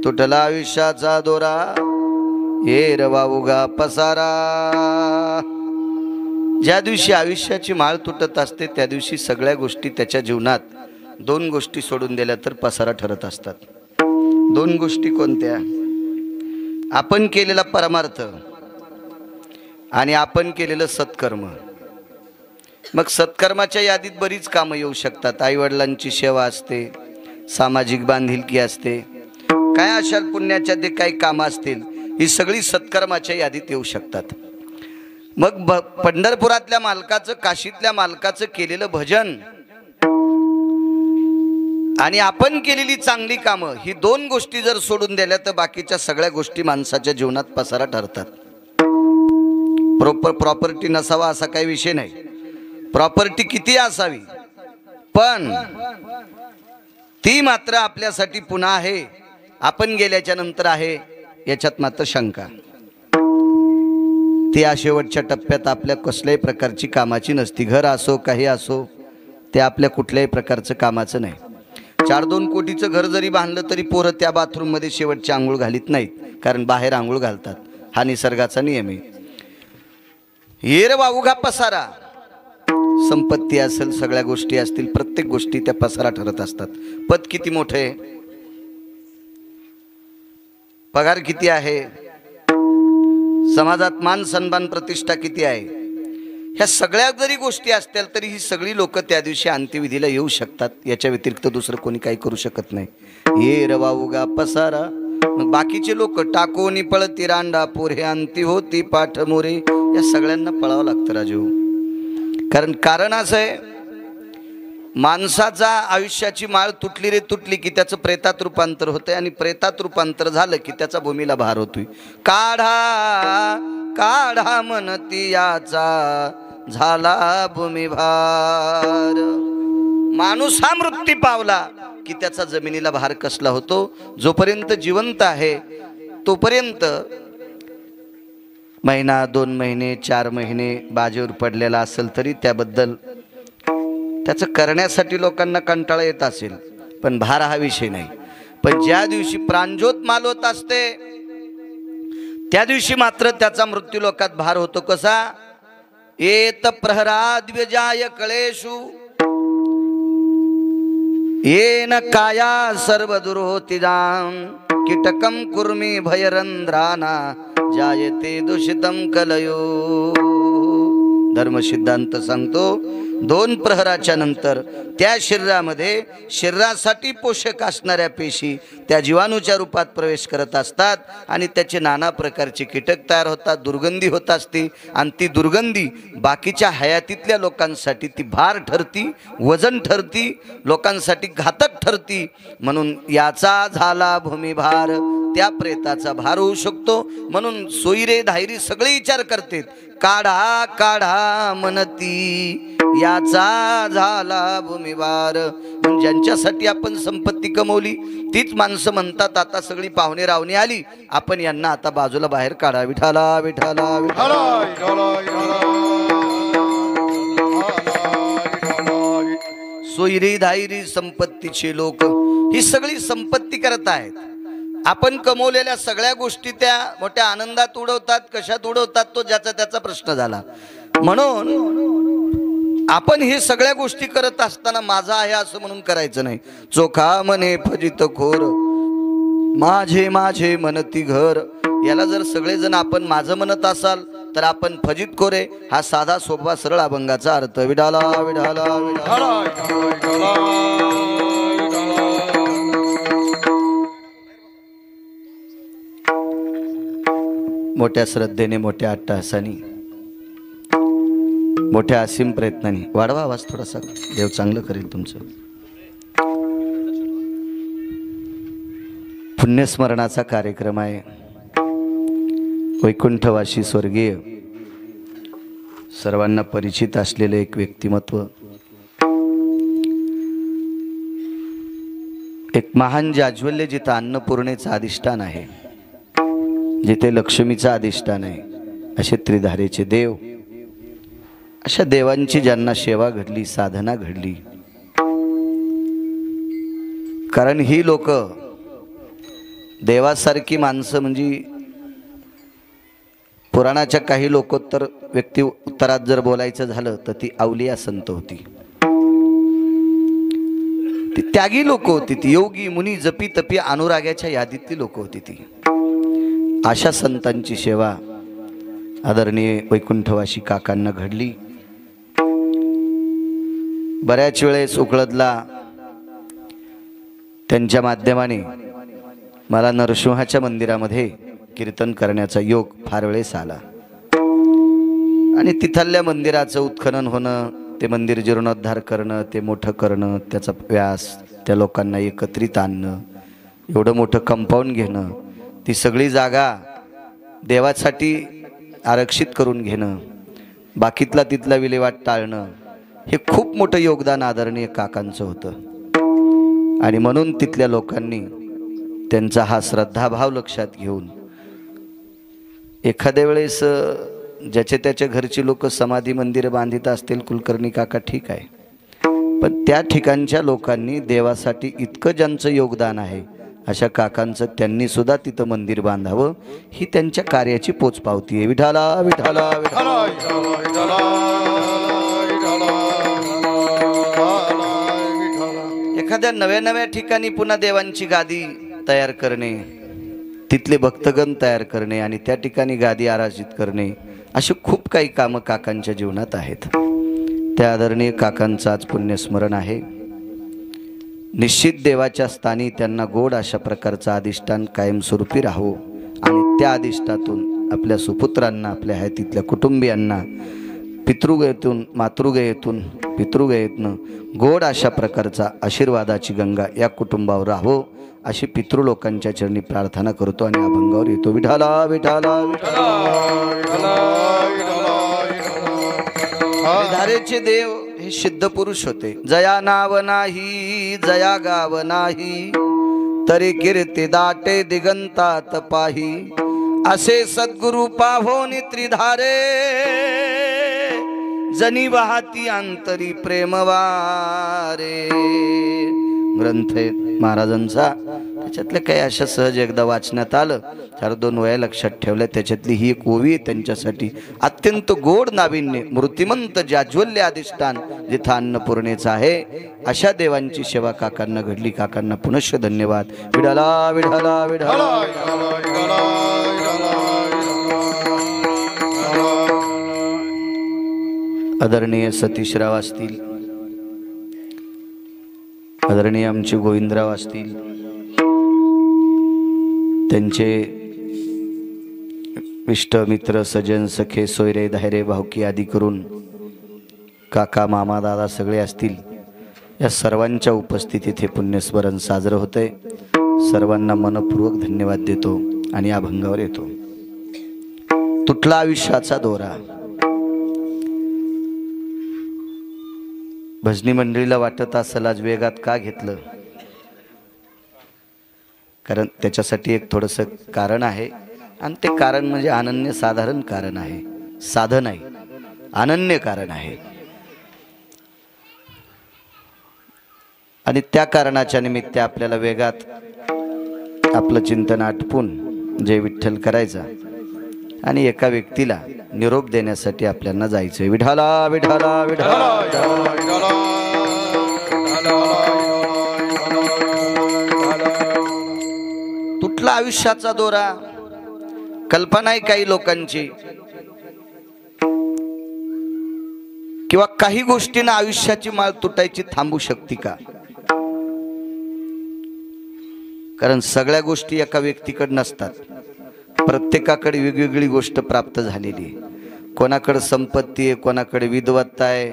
तुटला आयुष्याचा दोरा, ये रवा उगा पसारा। ज्या दिवशी आयुष्याची माळ तुटत असते त्या दिवशी सगळ्या गोष्टी त्याच्या जीवनात दोन गोष्टी सोडून दिल्या तर पसारा ठरत असतात। दोन गोष्टी कोणत्या? आपण केलेला परमार्थ आणि आपण केलेलं सत्कर्म। मग सत्कर्माच्या यादीत बरीच कामं येऊ शकतात। आईवडिलांची सेवा असते, सामाजिक बांधिलकी असते, काय अशा पुण्याच्या जे काही कामं असतील ही सगळी सत्कर्माच्या यादीत येऊ शकतात। मग पंढरपुरातल्या मालकाचं, काशीतल्या मालकाचं केलेलं भजन आणि आपण केलेली चांगली कामं ही दोन गोष्टी जर सोडून दिल्या तर बाकीच्या सगळ्या गोष्टी माणसाच्या जीवनात पसारा ठरतात। प्रॉपर्टी नसावा असा काही विषय नाही, प्रॉपर्टी किती असावी, पण ती मात्र आपल्यासाठी पुन्हा आहे, आपण गेल्याच्या नंतर आहे याच्यात मात्र शंका। ती शेवटच्या टप्प्यात आपल्या कसल्याही प्रकारची कामाची नसती। घर असो काही असो ते आपल्या कुठल्याही प्रकारचं कामाचं नाही। 4-2 कोटीचं घर जरी बांधलं तरी पोरं त्या बाथरूम मध्ये शेवटची आंघोळ घालीत नाहीत, कारण बाहेर आंघोळ घालतात, हा निसर्गाचा नियम आहे। हेर वावुगा पसारा, संपत्ती असेल, सगळ्या गोष्टी असतील, प्रत्येक गोष्टी त्या पसारा ठरत असतात। पद किती मोठे आहे, पगार किती आहे, समाजात मान सन्मान प्रतिष्ठा किती आहे, ह्या सगळ्या जरी गोष्टी असतील तरी ही सगळी लोक त्या दिवशी अंत्यविधीला येऊ शकतात, याच्या व्यतिरिक्त दुसरं कोणी काही करू शकत नाही। ये रवा उगा पसारा। मग बाकीचे लोक टाकोनी पळती रांडा पोरे अंती होती पाठ मोरे, या सगळ्यांना पळावं लागतं राजू। कारण असं आहे, माणसाचा आयुष्याची माळ तुटली रे तुटली की त्याचं प्रेतात रूपांतर होतंय, आणि प्रेतात रूपांतर झालं की त्याचा भूमीला भार होतोय। काढा काढा म्हणती याचा झाला भूमी भार। माणूस हा मृत्यू पावला की त्याचा जमिनीला भार कसला होतो। जोपर्यंत जिवंत आहे तोपर्यंत महिना 2 महिने 4 महिने बाजेवर पडलेला असेल तरी त्याबद्दल त्याचं करण्यासाठी लोकांना कंटाळा येत असेल, पण भार हा विषय नाही। पण ज्या दिवशी प्राणज्योत मालवत असते त्या दिवशी मात्र त्याचा मृत्यू लोकात भार होतो। कसा? येत प्रहराद्विजाय कळेषु येन काया सर्व दुरोतिजाम कीटकम कुर्मी भयरंध्राना जायते दूषितम कलयो। धर्म सिद्धांत सांगतो 2 प्रहराच्या नंतर त्या शरीरामध्ये शरीरासाठी पोषक असणाऱ्या पेशी त्या जीवाणूच्या रूपात प्रवेश करत असतात आणि त्याचे नाना प्रकारचे कीटक तयार होतात, दुर्गंधी होत असते, आणि ती दुर्गंधी बाकीच्या हयातीतल्या लोकांसाठी ती भार ठरती, वजन ठरती, लोकांसाठी घातक ठरती। म्हणून याचा झाला भूमिभार, त्या प्रेताचा भार होऊ शकतो। म्हणून सोयरे धायरी सगळे विचार करतात, काढा काढा म्हणती याचा झाला भूमिभार। ज्यांच्यासाठी आपण संपत्ती कमवली तीच माणसं म्हणतात आता सगळी पाहुणे रावणी आली, आपण यांना आता बाजूला बाहेर काढा। विठाला विठाला विठाला। सोयरी धायरी संपत्तीचे लोक ही सगळी संपत्ती करत आहेत। आपण कमवलेल्या सगळ्या गोष्टी त्या मोठ्या आनंदात उडवतात, कशात उडवतात तो ज्याचा त्याचा प्रश्न झाला। म्हणून आपण हे सगळ्या गोष्टी करत असताना माझा आहे असं म्हणून करायचं नाही। चोखा मने फजित खोर माझे माझे म्हणती घर, याला जर सगळेजण आपण माझं म्हणत असाल तर आपण फजित खोरे, हा साधा सोपा सरळ अभंगाचा अर्थ। विडाला विडाला विडाला। मोठ्या श्रद्धेने, मोठ्या अट्टहासाने, मोठ्या असीम प्रयत्नाने वाढवा आवाज थोडासा, देव चांगलं करेल तुमचं। पुण्यस्मरणाचा कार्यक्रम आहे। वैकुंठवासी स्वर्गीय सर्वांना परिचित असलेले एक व्यक्तिमत्व, एक महान जाज्वल्य जिथं अन्नपूर्णेचं अधिष्ठान आहे, जिथे लक्ष्मीचं अधिष्ठान आहे, असे त्रिधारेचे देव, अशा देवांची ज्यांना सेवा घडली, साधना घडली। कारण ही लोक देवासारखी माणसं म्हणजे पुराणाच्या काही लोकोत्तर व्यक्ती उत्तरात जर बोलायचं झालं तर ती अवलिया संत होती, ती त्यागी लोक होती, ती योगी मुनी जपी तपी अनुरागाच्या यादीतली लोक होती ती. अशा संतांची सेवा आदरणीय वैकुंठवासी काकांना घडली. बऱ्याच वेळेस उकळदला त्यांच्या माध्यमाने मला नरसिंहाच्या मंदिरामध्ये कीर्तन करण्याचा योग फार वेळेस आला आणि तिथल्या मंदिराचं उत्खनन होणं, ते मंदिर जीर्णोद्धार करणं, ते मोठं करणं, त्याचा व्यास, त्या लोकांना एकत्रित आणणं, एवढं मोठं कंपाऊंड घेणं, ती सगळी जागा देवासाठी आरक्षित करून घेणं, बाकीतला तिथला विल्हेवाट टाळणं, हे खूप मोठं योगदान आदरणीय काकांचं होतं. आणि म्हणून तिथल्या लोकांनी त्यांचा हा श्रद्धाभाव लक्षात घेऊन एखाद्या वेळेस ज्याचे त्याच्या घरची लोक समाधी मंदिर बांधित असतील, कुलकर्णी काका ठीक आहे, पण त्या ठिकाणच्या लोकांनी देवासाठी इतकं ज्यांचं योगदान आहे अशा काकांचं त्यांनी सुद्धा तिथं मंदिर बांधावं, ही त्यांच्या कार्याची पोचपावती आहे. विठाला विठाला विठाला. एखाद्या नव्या नव्या ठिकाणी पुन्हा देवांची गादी तयार करणे, तिथले भक्तगण तयार करणे आणि त्या ठिकाणी गादी आराजित करणे, असे खूप काही कामं काकांच्या जीवनात आहेत. त्या आदरणीय काकांचं आज पुण्यस्मरण आहे. निश्चित देवाच्या स्थानी त्यांना गोड अशा प्रकारचं अधिष्ठान कायमस्वरूपी राहो आणि त्या अधिष्ठातून आपल्या सुपुत्रांना, आपल्या हयातीतल्या कुटुंबियांना पितृगयेतून, मातृगयेतून, पितृगयेतनं गोड अशा प्रकारचा आशीर्वादाची गंगा या कुटुंबावर राहो अशी पितृलोकांच्या चरणी प्रार्थना करतो आणि अभंगावर येतो. विठाला विठाला विठाला. धारेचे देव हे सिद्ध पुरुष होते. जया नाव नाही, जया गाव नाही, तरी कीर्ती दाटे दिगंतात पाही, असे सद्गुरु पाहोनी त्रिधारे, जनी वाहती अंतरी प्रेमवारे. ग्रंथ आहे महाराजांचा, त्याच्यातले काही अशा सहज एकदा वाचण्यात आलं, 4-2 वया लक्षात ठेवल्या. त्याच्यातली ही एक ओवी त्यांच्यासाठी अत्यंत गोड नाविन्य. मूर्तिमंत जाज्वल्य अधिष्ठान जिथं अन्नपूर्णेचं आहे, अशा देवांची सेवा काकांना घडली. काकांना पुनश्च धन्यवाद. विठाला विठाला विठाला. आदरणीय सतीशराव असतील, आदरणीय आमचे गोविंदराव असतील, त्यांचे इष्ट मित्र सजन सखे सोयरे धायरे भावकी आदी करून काका मामा दादा सगळे असतील, या सर्वांच्या उपस्थितीत हे पुण्यस्मरण साजरं होतंय. सर्वांना मनपूर्वक धन्यवाद देतो आणि या अभंगावर येतो. तुटला आयुष्याचा दोरा. भजनी मंडळीला वाटत असेल आज वेगात का घेतलं, कारण त्याच्यासाठी एक थोडंसं कारण आहे आणि ते कारण म्हणजे अनन्य साधारण कारण आहे. साधन आहे, अनन्य कारण आहे. आणि त्या कारणाच्या निमित्त आपल्याला वेगात आपलं चिंतन आटपून जय विठ्ठल करायचा आणि एका व्यक्तीला निरोप देण्यासाठी आपल्याला जायचंय. विठाला विठाला विठाला. तुटला आयुष्याचा दोरा. कल्पना आहे काही लोकांची, किंवा काही गोष्टींना आयुष्याची माळ तुटायची थांबू शकते का? कारण सगळ्या गोष्टी एका व्यक्तीकडे नसतात. प्रत्येकाकडे वेगवेगळी गोष्ट प्राप्त झालेली आहे. कोणाकडे संपत्ती आहे, कोणाकडे विद्वत्ता आहे,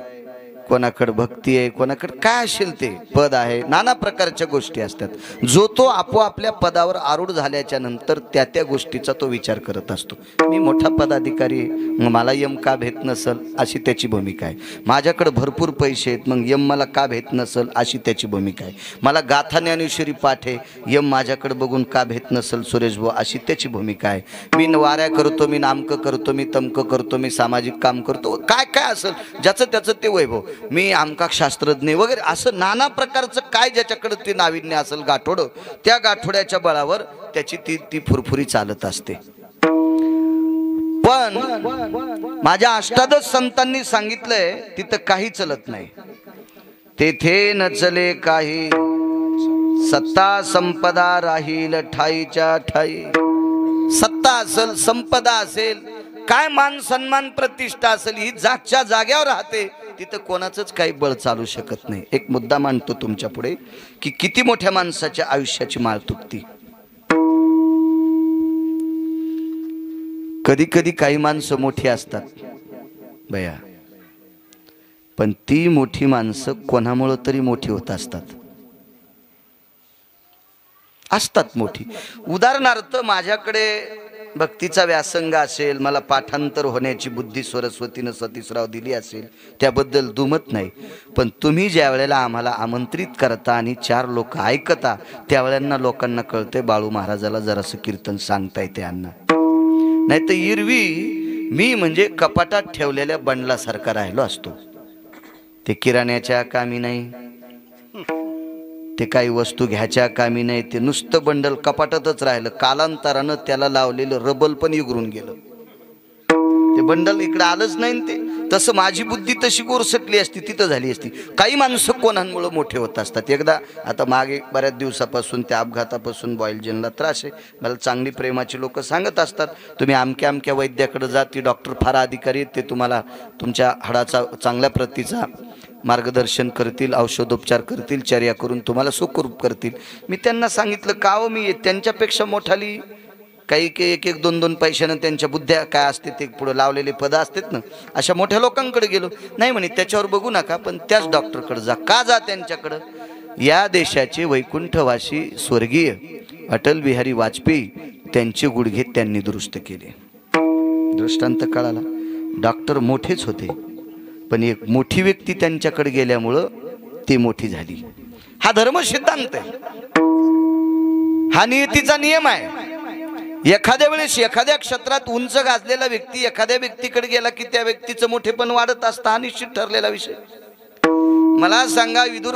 कोणाकडे भक्ती आहे, कोणाकडे काय असेल ते पद आहे, नाना प्रकारच्या गोष्टी असतात. जो तो आपोआपल्या पदावर आरूढ झाल्याच्या नंतर त्या त्या गोष्टीचा तो विचार करत असतो. मी मोठा पदाधिकारी आहे, मग मला यम का भेट नसल, अशी त्याची भूमिका आहे. माझ्याकडे भरपूर पैसे आहेत, मग यम मला का भेट नसल, अशी त्याची भूमिका आहे. मला गाथा ज्ञानेश्वरी पाठ आहे, यम माझ्याकडे बघून का भेट नसल सुरेश भाऊ, अशी त्याची भूमिका आहे. मी वाऱ्या करतो, मी नामकं करतो, मी तमकं करतो, मी सामाजिक काम करतो, काय काय असेल ज्याचं त्याचं ते वैभव. मी आमका शास्त्रज्ञ वगैरे असं नाना प्रकारचं काय ज्याच्याकडे ते नाविन्य असेल गाठोडं, त्या गाठोड्याच्या बळावर त्याची ती फुरफुरी चालत असते. पण माझ्या अष्टादश संतांनी सांगितलंय तिथं काही चलत नाही. तेथे न चले काही, सत्ता संपदा राहील ठाईच्या ठाई. सत्ता असेल, संपदा असेल, काय मान सन्मान प्रतिष्ठा असेल, ही जागच्या जाग्यावर राहते. तिथं कोणाचंच काही बळ चालू शकत नाही. एक मुद्दा मांडतो तुमच्या पुढे की किती मोठ्या माणसाच्या आयुष्याची माळ तुटती. कधी कधी काही माणसं मोठी असतात बया, पण ती मोठी माणसं कोणामुळे तरी मोठी होत असतात मोठी. उदाहरणार्थ माझ्याकडे भक्तीचा व्यासंग असेल, मला पाठांतर होण्याची बुद्धी सरस्वतीनं सतीशराव दिली असेल, त्याबद्दल दुमत नाही. पण तुम्ही ज्या वेळेला आम्हाला आमंत्रित करता आणि 4 लोक ऐकता, त्यावेळेला लोकांना कळते बाळू महाराजाला जरासं कीर्तन सांगता येते अण्णा. नाही तर इरवी मी म्हणजे कपाटात ठेवलेल्या बंडलासारखा राहिलो असतो. ते किराण्याच्या कामी नाही, ते काही वस्तू घ्यायच्या कामी नाही, ते नुसतं बंडल कपाटातच राहिलं. कालांतरानं त्याला लावलेलं रबल पण इगरून गेलं, ते बंडल इकडे आलंच नाही. ते तसं माझी बुद्धी तशी गोरसटली असती, तिथं झाली असती. काही माणसं कोणामुळे मोठे होत असतात. एकदा आता मागे बऱ्याच दिवसापासून त्या अपघातापासून बॉयलजनला त्रास आहे. मला चांगली प्रेमाची लोक सांगत असतात, तुम्ही अमक्या अमक्या वैद्याकडे जा, ती डॉक्टर फार अधिकारी, ते तुम्हाला तुमच्या हाडाचा चांगल्या प्रतीचा मार्गदर्शन करतील, औषधोपचार करतील, चर्या करून तुम्हाला सुखरूप करतील. मी त्यांना सांगितलं, का हो मी त्यांच्यापेक्षा मोठाली काही एक 2 पैशानं त्यांच्या बुद्ध्या काय असते ते पुढे लावलेले पद असतात ना, अशा मोठ्या लोकांकडे गेलो. नाही म्हणे त्याच्यावर बघू नका, पण त्याच डॉक्टरकडे जा. का जा त्यांच्याकडं? या देशाचे वैकुंठवासी स्वर्गीय अटल बिहारी वाजपेयी त्यांचे गुडघे त्यांनी दुरुस्त केले. दृष्टांत कळाला. डॉक्टर मोठेच होते, पण एक मोठी व्यक्ती त्यांच्याकडे गेल्यामुळं ती मोठी झाली. हा धर्म सिद्धांत आहे, हा नियतीचा नियम आहे. एखाद्या वेळेस एखाद्या क्षेत्रात उंच गाजलेला व्यक्ती एखाद्या व्यक्तीकडे गेला की त्या व्यक्तीचं मोठेपण वाढत असतं, हा निश्चित ठरलेला विषय. मला सांगा, विदुर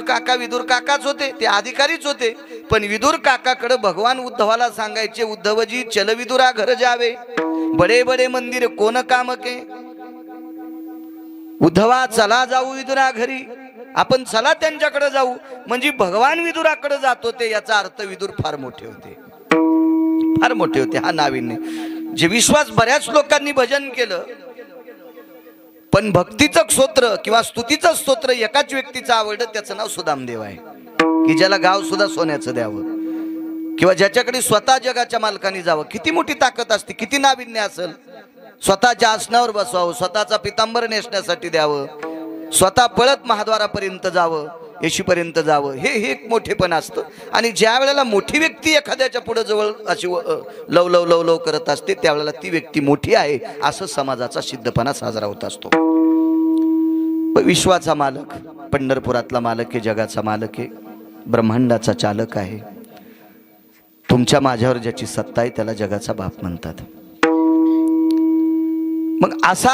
काकाच होते, ते अधिकारीच होते, पण विदुर काकाकडे भगवान उद्धवाला सांगायचे, उद्धवजी चल विदुरा घर जावे, बडे बडे मंदिर कोण काम के. उद्धवा चला जाऊ विदुरा घरी, आपण चला त्यांच्याकडे जाऊ. म्हणजे भगवान विदुराकडे जात होते, याचा अर्थ विदुर फार मोठे होते, फार मोठे होते. हा नाविन्य. जे विश्वास बऱ्याच लोकांनी भजन केलं, पण भक्तीचं स्तोत्र किंवा स्तुतीचं स्तोत्र एकाच व्यक्तीचं आवडलं, त्याचं नाव सुदामदेव आहे. की ज्याला गाव सुद्धा सोन्याचं द्यावं, किंवा ज्याच्याकडे स्वतः जगाच्या मालकाने जावं. किती मोठी ताकद असते, किती नाविन्य असेल. स्वतःच्या आसनावर बसवावं, स्वतःचा पितांबर नेसण्यासाठी द्यावं, स्वतः पळत महाद्वारापर्यंत जावं, येशीपर्यंत जावं. हे एक मोठेपण असतं. आणि ज्या वेळेला मोठी व्यक्ती एखाद्याच्या पुढे जवळ अशी लव लव लव लव करत असते, त्यावेळेला ती व्यक्ती मोठी आहे असं समाजाचा सिद्धपणा साजरा होत असतो. विश्वाचा मालक, पंढरपुरातला मालक आहे, जगाचा मालक आहे, ब्रह्मांडाचा चालक आहे. तुमच्या माझ्यावर ज्याची सत्ता आहे त्याला जगाचा बाप म्हणतात. मग असा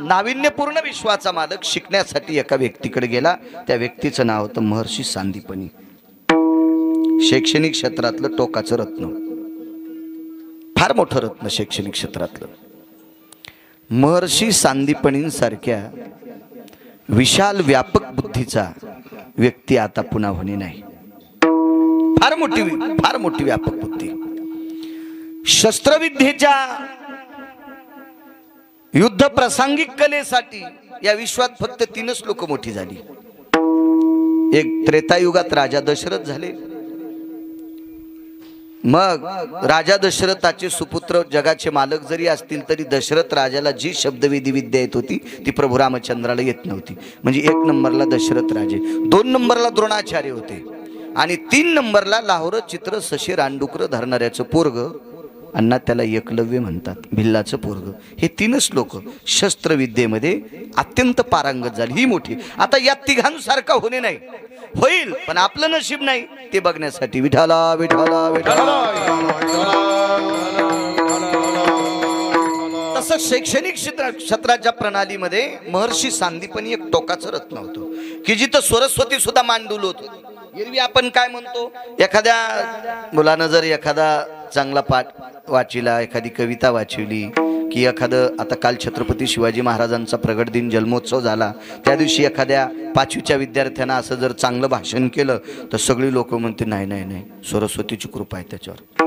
नाविन्यपूर्ण विश्वाचा मालक शिकण्यासाठी एका व्यक्तीकडे गेला. त्या व्यक्तीचं नाव होतं महर्षी सांदीपनी. शैक्षणिक क्षेत्रातलं टोकाचं रत्न, फार मोठं रत्न शैक्षणिक क्षेत्रातलं. महर्षी सांदीपनींसारख्या विशाल व्यापक बुद्धीचा व्यक्ती आता पुन्हा होणे नाही. फार मोठी व्यापक बुद्धी. शस्त्रविद्येच्या युद्ध प्रासंगिक कलेसाठी या विश्वात फक्त 3च लोक मोठी झाली. एक त्रेतायुगात राजा दशरथ झाले. मग राजा दशरथाचे सुपुत्र जगाचे मालक जरी असतील तरी दशरथ राजाला जी शब्दवेदी विद्या येत होती ती प्रभू रामचंद्राला येत नव्हती. म्हणजे 1 नंबरला दशरथ राजे, 2 नंबरला द्रोणाचार्य होते, आणि 3 नंबरला लाहोर चित्र सशी रानडुकर धरणाऱ्याचं पोरग, अण्णा त्याला एकलव्य म्हणतात, भिल्लाचं पोरग. हे 3च लोक शस्त्रविद्येमध्ये अत्यंत पारंगत झाली. ही मोठी. आता या तिघांसारखा होणे नाही, होईल, पण आपलं नशीब नाही ते बघण्यासाठी विठाला विठाला विठाला. तसं शैक्षणिक क्षेत्राच्या प्रणालीमध्ये महर्षी सांदीपनी एक टोकाचं रत्न होतं की जिथं सरस्वती सुद्धा मांडूल होतं। एरवी आपण काय म्हणतो, एखाद्या मुलानं जर एखादा चांगला पाठ वाचिला, एखादी कविता वाचवली की एखादं, आता काल छत्रपती शिवाजी महाराजांचा प्रगट दिन जन्मोत्सव झाला, त्या दिवशी एखाद्या 5वीच्या विद्यार्थ्यांना असं जर चांगलं भाषण केलं तर सगळी लोक म्हणते नाही नाही नाही, सरस्वतीची कृपा आहे त्याच्यावर,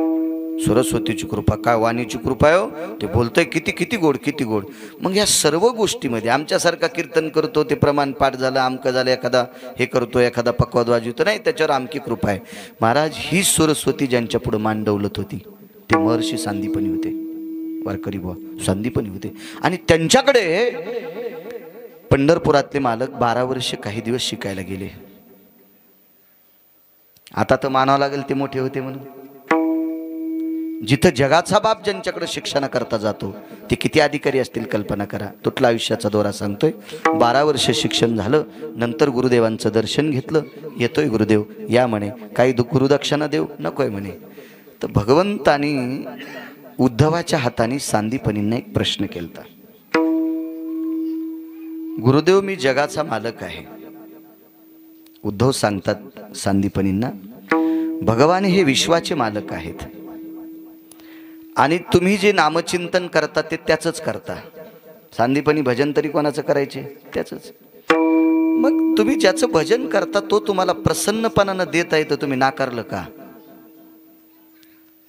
सरस्वतीची कृपा, काय वाणीची कृपा आहे हो, ते बोलतंय किती किती गोड किती गोड। मग या सर्व गोष्टीमध्ये आमच्यासारखा कीर्तन करतो, ते प्रमाण पाठ झालं, आमकं झालं, एखादा हे करतो, एखादा पक्वाद वाजवतो, नाही त्याच्यावर आमकी कृपा आहे। महाराज ही सरस्वती ज्यांच्या पुढे मान डौलत होती ते महर्षी सांदीपनी होते, वारकरी बुवा सांदीपनी होते। आणि त्यांच्याकडे पंढरपुरातले मालक 12 वर्ष काही दिवस शिकायला गेले। आता तर मानावं लागेल ते मोठे होते म्हणून। जिथं जगाचा बाप ज्यांच्याकडे शिक्षणाकरता जातो ते किती अधिकारी असतील कल्पना करा। तुटला आयुष्याचा दोरा सांगतोय। 12 वर्ष शिक्षण झालं, नंतर गुरुदेवांचं दर्शन घेतलं, येतोय गुरुदेव या म्हणे, काही गुरुदक्षिणा देऊ नकोय म्हणे। तर भगवंतानी उद्धवाच्या हाताने सांदीपनींना एक प्रश्न केलता, गुरुदेव मी जगाचा मालक आहे। उद्धव सांगतात सांदीपनींना, भगवान हे विश्वाचे मालक आहेत आणि तुम्ही जे नामचिंतन करता ते त्याचंच करता। सांदीपनी भजन तरी कोणाचं करायचे, त्याचंच। मग तुम्ही ज्याचं भजन करता तो तुम्हाला प्रसन्नपणानं देत आहे तर तुम्ही नाकारलं का?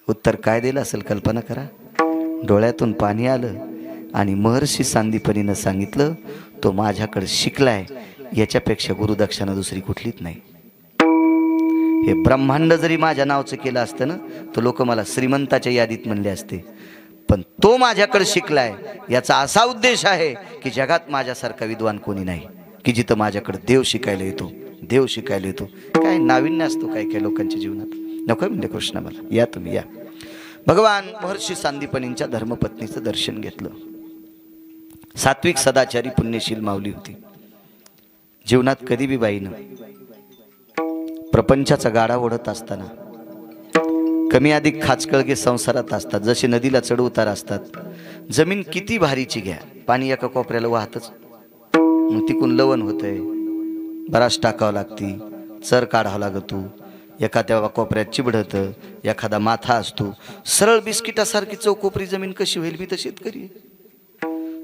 उत्तर काय दिलं असेल कल्पना करा। डोळ्यातून पाणी आलं आणि महर्षी सांदीपनीनं सांगितलं, तो माझ्याकडे शिकलाय, याच्यापेक्षा गुरुदक्षिणा दुसरी कुठलीच नाही। हे ब्रह्मांड जरी माझ्या नावचं केलं असतं ना तर लोक मला श्रीमंताच्या यादीत म्हणले असते, पण तो माझ्याकडे शिकलाय याचा असा उद्देश आहे की जगात माझ्यासारखा विद्वान कोणी नाही, की जिथं माझ्याकडे देव शिकायला येतो, देव शिकायला येतो। काय नाविन्य असतो काय काय लोकांच्या जीवनात, नको म्हणजे कृष्णा मला, या तुम्ही या। भगवान महर्षी सांदीपनींच्या धर्मपत्नीचं दर्शन घेतलं। सात्विक सदाचारी पुण्यशील माऊली होती। जीवनात कधी बी बाईनं प्रपंचाचा गाडा ओढत असताना कमी अधिक खाचकळगे संसारात असतात, जसे नदीला चढ उतार असतात। जमीन किती भारीची घ्या, पाणी एका कोपऱ्याला वाहतच, मग तिकून लवण होतंय, बराच टाकावं लागती, चर काढावं लागतो, एखाद्या कोपऱ्यात चिबडतं, एखादा माथा असतो। सरळ बिस्किटासारखी चौकोपरी जमीन कशी होईल मी तर शेतकरी।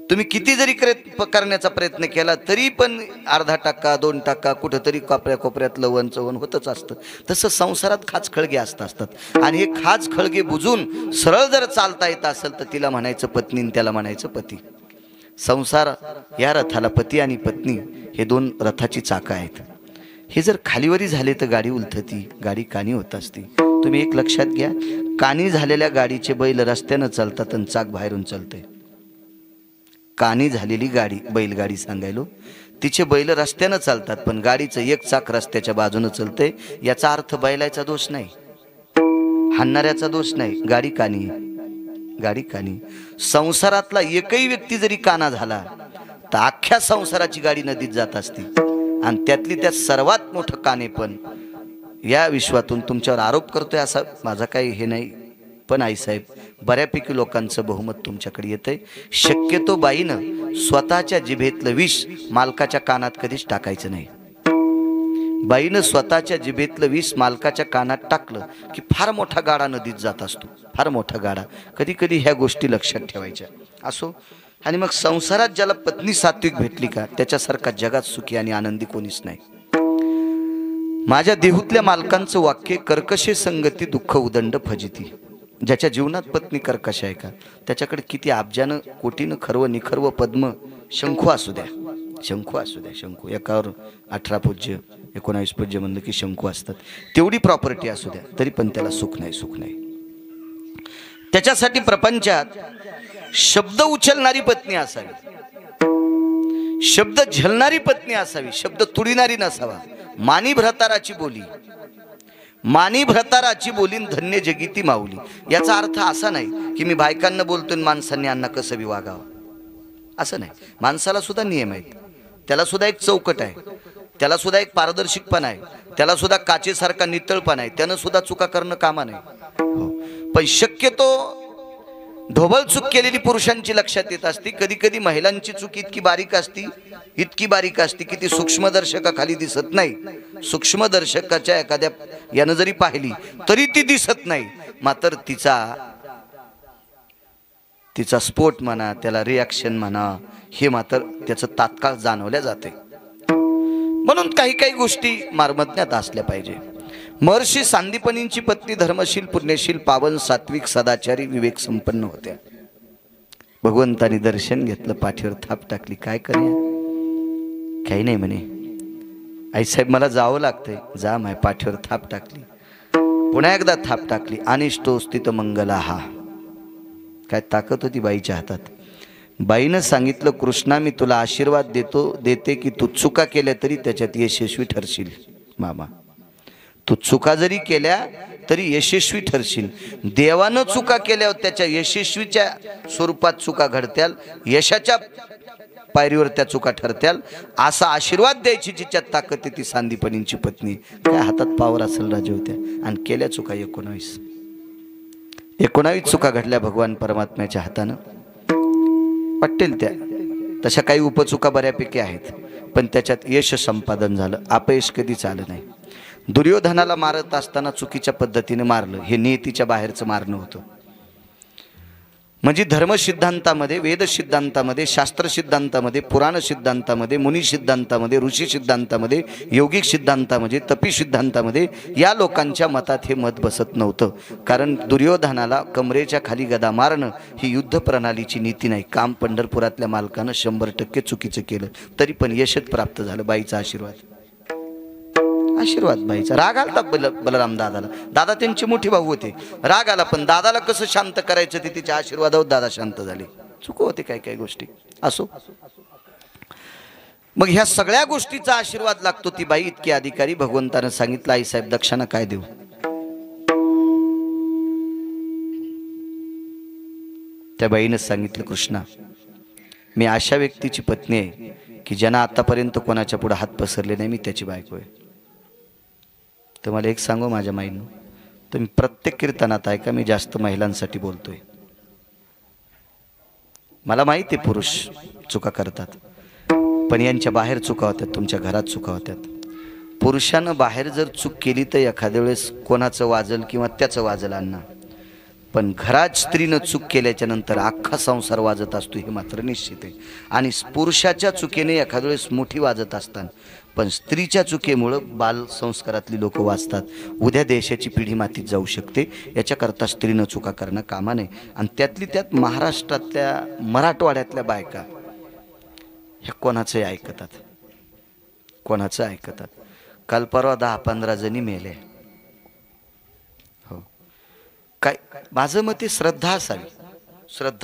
तुम्ही किती जरी करण्याचा प्रयत्न केला तरी पण अर्धा टक्का 2% कुठेतरी कोपऱ्या कोपऱ्यात लवण चवण होतच असतं। तसं संसारात खाच खळगे असतात आणि हे खाच खळगे बुजून सरळ जर चालता येत असेल तर तिला म्हणायचं पत्नी आणि त्याला म्हणायचं पती। संसार या रथाला पती आणि पत्नी हे 2 रथाची चाकं आहेत। हे जर खालीवरी झाले तर गाडी उलथती, गाडी कानी होत असते। तुम्ही एक लक्षात घ्या, कानी झालेल्या गाडीचे बैल रस्त्यानं चालतात आणि चाक बाहेरून चालतंय। कानी झालेली गाडी बैलगाडी सांगायलो, तिचे बैल रस्त्यानं चालतात पण गाडीचं एक चाक रस्त्याच्या बाजूनं चालतंय। याचा अर्थ बैलाचा दोष नाही, हाणणाऱ्याचा दोष नाही, गाडी कानी, गाडी कानी। संसारातला एकही व्यक्ती जरी काना झाला तर अख्ख्या संसाराची गाडी नदीत जात असते आणि त्यातली त्यात सर्वात मोठं काने पण या विश्वातून तुमच्यावर आरोप करतोय असा माझा काही हे नाही, पण आईसाहेब बऱ्यापैकी लोकांचं बहुमत तुमच्याकडे येतंय। शक्यतो बाईनं स्वतःच्या जिभेतलं विष मालकाच्या कानात कधीच टाकायचं नाही। बाईनं स्वतःच्या जिभेतलं विष मालकाच्या कानात टाकलं की फार मोठा गाडा नदीत जात असतो, फार मोठा गाडा। कधी कधी ह्या गोष्टी लक्षात ठेवायच्या असो। आणि मग संसारात ज्याला पत्नी सात्विक भेटली का त्याच्यासारखा जगात सुखी आणि आनंदी कोणीच नाही। माझ्या देहूतल्या मालकांचं वाक्य, कर्कशे संगती दुःख उदंड फजिती। ज्याच्या जीवनात पत्नी कर्कश आहे का त्याच्याकडे किती अब्जानं कोटीनं खर्व निखर्व पद्म शंखू असू द्या, शंखू असू द्या, शंखू एकावर 18 पूज्य 19 पूज्य म्हणलं की शंखू असतात, तेवढी प्रॉपर्टी असू द्या तरी पण त्याला सुख नाही, सुख नाही। त्याच्यासाठी प्रपंचात शब्द उचलणारी पत्नी असावी, शब्द झलणारी पत्नी असावी, शब्द तुडीनारी नसावा। मानी भ्रताराची बोली, मानी भ्रताराची बोलीन धन्य जगीती माऊली। याचा अर्थ असा नाही की मी बायकांना बोलतोय माणसांनी अण्णा कसं बी वागावं, असं नाही। माणसाला सुद्धा नियम आहेत, त्याला सुद्धा एक चौकट आहे, त्याला सुद्धा एक पारदर्शकपणा आहे, त्याला सुद्धा काचेसारखा नितळपणा आहे, त्यानं सुद्धा चुका करणं कामा नाही। पण शक्यतो ढोबळ चूक केलेली पुरुषांची लक्षात येत असती, कधी कधी महिलांची चूक इतकी बारीक असती, इतकी बारीक असती की ती सूक्ष्मदर्शकाखाली दिसत नाही. सूक्ष्मदर्शकाच्या एखाद्या यानं जरी पाहिली तरी ती दिसत नाही, मात्र तिचा स्फोट म्हणा, त्याला रिॲक्शन म्हणा, हे मात्र त्याचं तात्काळ जाणवल्या जाते. म्हणून काही काही गोष्टी मार्मज्ञात असल्या पाहिजे. महर्षी सांदीपनींची पत्नी धर्मशील, पुण्यशील, पावन, सात्विक, सदाचारी, विवेक संपन्न होत्या. भगवंतानी दर्शन घेतलं, पाठीवर थाप टाकली. काय करूया? काही नाही म्हणे. आईसाहेब मला जावं लागतंय. जा. माय पाठीवर थाप टाकली. पुन्हा एकदा थाप टाकली. अनिष्टोस्थित मंगलाहा. काय ताकद होती बाईच्या हातात. बाईनं सांगितलं, कृष्णा मी तुला आशीर्वाद देते की तू चुका केल्या तरी त्याच्यात यशस्वी ठरशील. मामा तू चुका जरी केल्या तरी यशस्वी ठरशील. देवानं चुका केल्यावर त्याच्या यशस्वीच्या स्वरूपात चुका घडत्याल, यशाच्या पायरीवर त्या चुका ठरत्याल, असा आशीर्वाद द्यायची जिच्यात ताकद आहे ती सांदीपनींची पत्नी. काय हातात पावर असेल राजा होत्या. आणि केल्या चुका 19 चुका घडल्या भगवान परमात्म्याच्या हातानं. वाटेल त्या तशा काही उपचुका बऱ्यापैकी आहेत, पण त्याच्यात यश संपादन झालं, अपयश कधीच आलं नाही. दुर्योधनाला मारत असताना चुकीच्या पद्धतीने मारलं, हे नियतीच्या बाहेरचं मारणं होतं. म्हणजे धर्म सिद्धांतामध्ये, वेद सिद्धांतामध्ये, शास्त्र सिद्धांतामध्ये, पुराण सिद्धांतामध्ये, मुनी सिद्धांतामध्ये, ऋषी सिद्धांतामध्ये, योगिक सिद्धांतामध्ये, तपी सिद्धांतामध्ये या लोकांच्या मतात हे मत बसत नव्हतं. कारण दुर्योधनाला कमरेच्या खाली गदा मारणं ही युद्ध प्रणालीची नीती नाही. काम पंढरपुरातल्या मालकानं 100% चुकीचं केलं, तरी पण यशच प्राप्त झालं. बाईचा आशीर्वाद बाईचा. राग आला बलराम दादाला. दादा त्यांचे मोठे भाऊ होते. राग आला, पण दादाला कसं शांत करायचं ते तिच्या आशीर्वादावर दादा शांत झाले. चुक होते काही काही गोष्टी असो. मग ह्या सगळ्या गोष्टीचा आशीर्वाद लागतो. ती बाई इतकी अधिकारी. भगवंतानं सांगितलं, आई साहेब दक्षिणा काय देऊ? त्या बाईनं सांगितलं, कृष्णा मी अशा व्यक्तीची पत्नी आहे की ज्यानं आतापर्यंत कोणाच्या पुढे हात पसरले नाही, मी त्याची बायको आहे. तुम्हाला एक सांगू माझ्या माईनं, तुम्ही प्रत्येक कीर्तनात ऐका, मी जास्त महिलांसाठी बोलतोय. मला माहिती आहे पुरुष चुका करतात, पण यांच्या बाहेर चुका होत्यात, तुमच्या घरात चुका होत्यात. पुरुषानं बाहेर जर चूक केली तर एखाद्या वेळेस कोणाचं वाजल किंवा त्याचं वाजल अण्णा, पण घरात स्त्रीनं चूक केल्याच्या नंतर अख्खा संसार वाजत असतो हे मात्र निश्चित आहे. आणि पुरुषाच्या चुकीने एखाद्या वेळेस मोठी वाजत असतात, पण स्त्रीच्या चुकीमुळं बाल संस्कारातली लोक वाचतात. उद्या देशाची पिढी मातीत जाऊ शकते. याच्याकरता स्त्रीनं चुका करणं कामा नये. आणि त्यातली त्यात महाराष्ट्रातल्या मराठवाड्यातल्या बायका हे कोणाचंही ऐकतात, कोणाचं ऐकतात. काल परवा 10-15 जणी मेले. हो, काय माझं मत श्रद्धा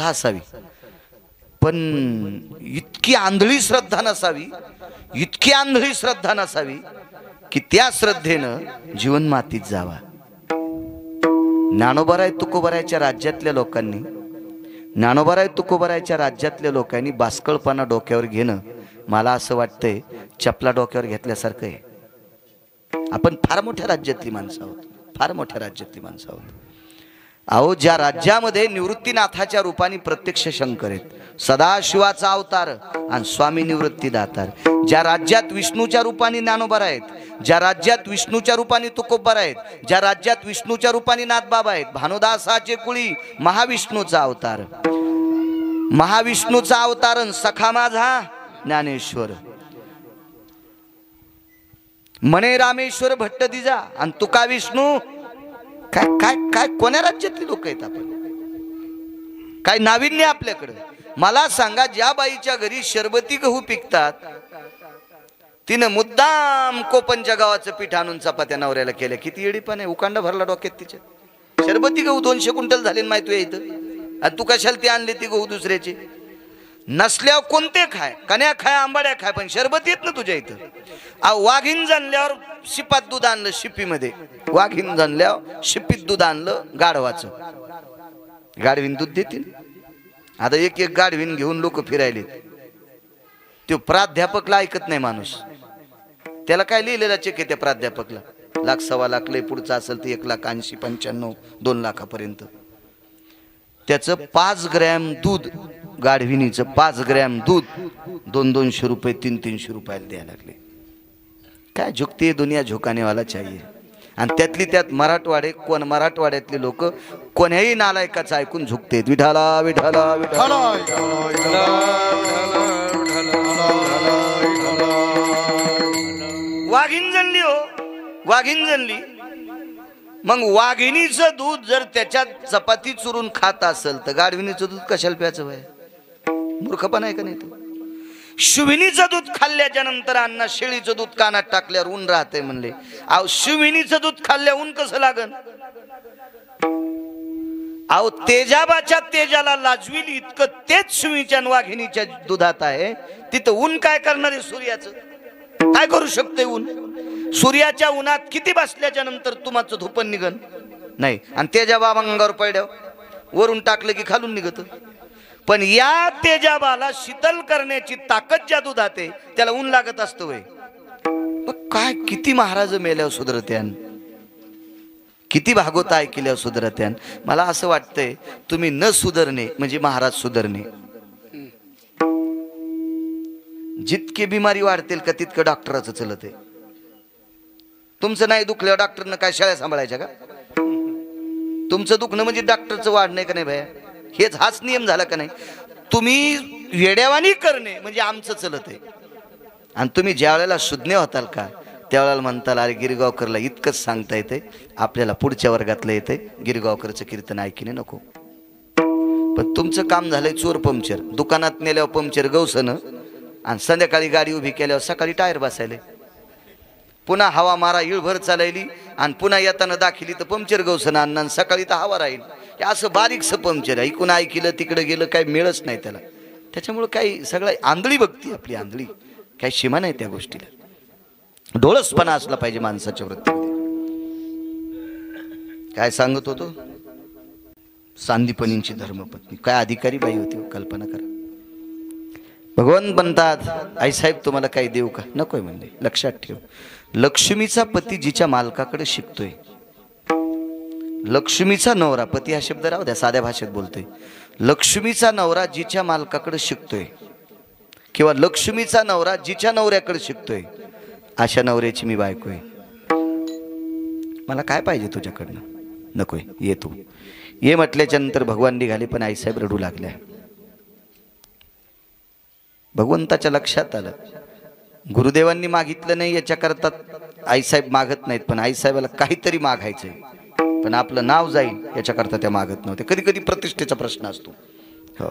असावी, पण इतकी आंधळी श्रद्धा नसावी की त्या श्रद्धेनं जीवन मातीत जावा. ज्ञानोबाराय तुकोबारायच्या राज्यातल्या लोकांनी बास्कळपणा डोक्यावर घेणं, मला असं वाटतंय चपला डोक्यावर घेतल्यासारखं आहे. आपण फार मोठ्या राज्यातली माणसं आहोत. अहो, ज्या राज्यामध्ये निवृत्तीनाथाच्या रूपाने प्रत्यक्ष शंकर आहेत, सदाशिवाचा अवतार आणि स्वामी निवृत्ती दातार, ज्या राज्यात विष्णूच्या रूपाने ज्ञानोबा आहेत, ज्या राज्यात विष्णूच्या रूपाने तुकोबा आहेत, ज्या राज्यात विष्णूच्या रूपाने नाथबाबा आहेत, भानुदासाचे कुळी महाविष्णूचा अवतार सखा माझा ज्ञानेश्वर, मने रामेश्वर भट्ट दिजा आणि तुका विष्णू. काय काय काय कोण्या राज्यातली लोक आहेत आपण? काय नाविन्य आपल्याकडे? मला सांगा, ज्या बाईच्या घरी शरबती गहू पिकतात तिनं मुद्दाम कोपनच्या गावाचं पीठ आणून चपात्या नवऱ्याला केल्या. किती येडीपण आहे, उकांडा भरला डोक्यात तिच्या. शरबती गहू 200 क्विंटल झाले माहिती आहे इथं, आणि तू कशाला ती आणली ती गहू दुसऱ्याची? नसल्यावर कोणते खाय, कन्या खाय, आंबाड्या खाय, पण शरबत येत ना तुझ्या इथं. वाघीन जाणल्यावर शिपात दूध आणलं, शिपीमध्ये वाघीन जाणल्यावर शिपीत दूध आणलं गाढवाचं. गाढवीन दूध देतील. आता एक गाढवीन घेऊन लोक फिरायले. तो प्राध्यापकला ऐकत नाही माणूस. त्याला काय लिहिलेला चेक आहे त्या प्राध्यापकला? 1,00,000 1,15,00,000 लय पुढचा असेल तर 1,80,000 95,000 2 लाखापर्यंत. त्याचं 5 ग्रॅम दूध, गाढविणीचं 5 ग्रॅम दूध 200-200 रुपये 300-300 रुपयाला द्यायला लागले. काय झुकती दुनिया झुकाने वाला चाहिए. आणि त्यातली त्यात मराठवाड्यातले लोक कोण्याही नालायकाचं ऐकून झुकते. विठाला विठाला विठाला वाघीण जनली हो, वाघीण जनली. मग वाघिणीचं दूध जर त्याच्यात चपाती चुरून खात असेल तर गाढविणीचं दूध कशाला प्यायचं बाय? मूर्खपणा आहे का नाही? शिविनीचं दूध खाल्ल्याच्या नंतर अण्णा शेळीचं दूध कानात टाकल्यावर ऊन राहते म्हणले. अहो शिविनीचं दूध खाल्ल्या ऊन कसं लागन? अहो तेजाबाच्या तेजाला लाजवील इतकं तेच शिवीच्या वाघिणीच्या दुधात आहे. तिथं ऊन काय करणार आहे? सूर्याचं काय करू शकते ऊन? सूर्याच्या उन्हात किती बसल्याच्या नंतर तुमचं धुपन निघन नाही. आणि तेजाबा अंगावर पडल्यावर वरून टाकलं की खालून निघत. पण या तेजाबाला शीतल करण्याची ताकद ज्या दुधात आहे त्याला ऊन लागत असतं वय. काय किती महाराज मेल्यावर सुधरत्यान, किती भागवत ऐकल्यावर सुधरत्यान. मला असं वाटतंय तुम्ही न सुधरणे म्हणजे महाराज सुधरणे. जितके बिमारी वाढतील का तितकं डॉक्टराचं चलत आहे. तुमचं नाही दुखल्यावर डॉक्टरनं काय शाळा सांभाळायच्या का? तुमचं दुखणं म्हणजे डॉक्टरचं वाढणं का नाही भया? हाच नियम झाला का नाही? तुम्ही वेड्यावानी करणे म्हणजे आमचं चलत आहे. आणि तुम्ही ज्या वेळेला शुद्ध होताल का त्यावेळेला म्हणताल अरे गिरगावकरला इतकंच सांगता येते, आपल्याला पुढच्या वर्गातलं येते, गिरगावकरचं कीर्तन ऐकणे नको. पण तुमचं काम झालंय चोर पंक्चर. दुकानात नेल्यावर पंक्चर गवसनं आणि संध्याकाळी गाडी उभी केल्यावर सकाळी टायर बसायले. पुन्हा हवा मारा इळभर चालायली आणि पुन्हा येताना दाखिली तर पंक्चर गवसनं आणणार आणि सकाळी तर हवा राहील. असं बारीकसं पंक्चर आहे. इकून ऐकलं तिकडे गेलं काही मिळच नाही त्याला. त्याच्यामुळं काही सगळं आंधळी बघती आपली आंधळी. काही सीमा नाही त्या गोष्टीला. डोळसपणा असला पाहिजे माणसाच्या वृत्तीमध्ये. काय सांगत होतो? सांदीपनींची धर्मपत्नी काय अधिकारी बाई होती, कल्पना करा. भगवान म्हणतात आईसाहेब तुम्हाला काही देऊ का? नकोय म्हणले. लक्षात ठेव, लक्ष्मीचा पती जिच्या मालकाकडे शिकतोय, लक्ष्मीचा नवरा, पती हा शब्द राहू द्या साध्या भाषेत बोलतोय, लक्ष्मीचा नवरा जिच्या मालकाकडे शिकतोय किंवा लक्ष्मीचा नवरा जिच्या नवऱ्याकडे शिकतोय, अशा नवऱ्याची मी बायको आहे. मला काय पाहिजे तुझ्याकडनं? नकोय, ये तू ये म्हटल्याच्या नंतर भगवान निघाले. पण आईसाहेब रडू लागल्या. भगवंताच्या लक्षात आलं गुरुदेवांनी मागितलं नाही याच्याकरता आईसाहेब मागत नाहीत, पण आईसाहेबाला काहीतरी मागायचंय पण आपलं नाव जाईल याच्याकरता त्या मागत नव्हते. कधी कधी प्रतिष्ठेचा प्रश्न असतो. हो,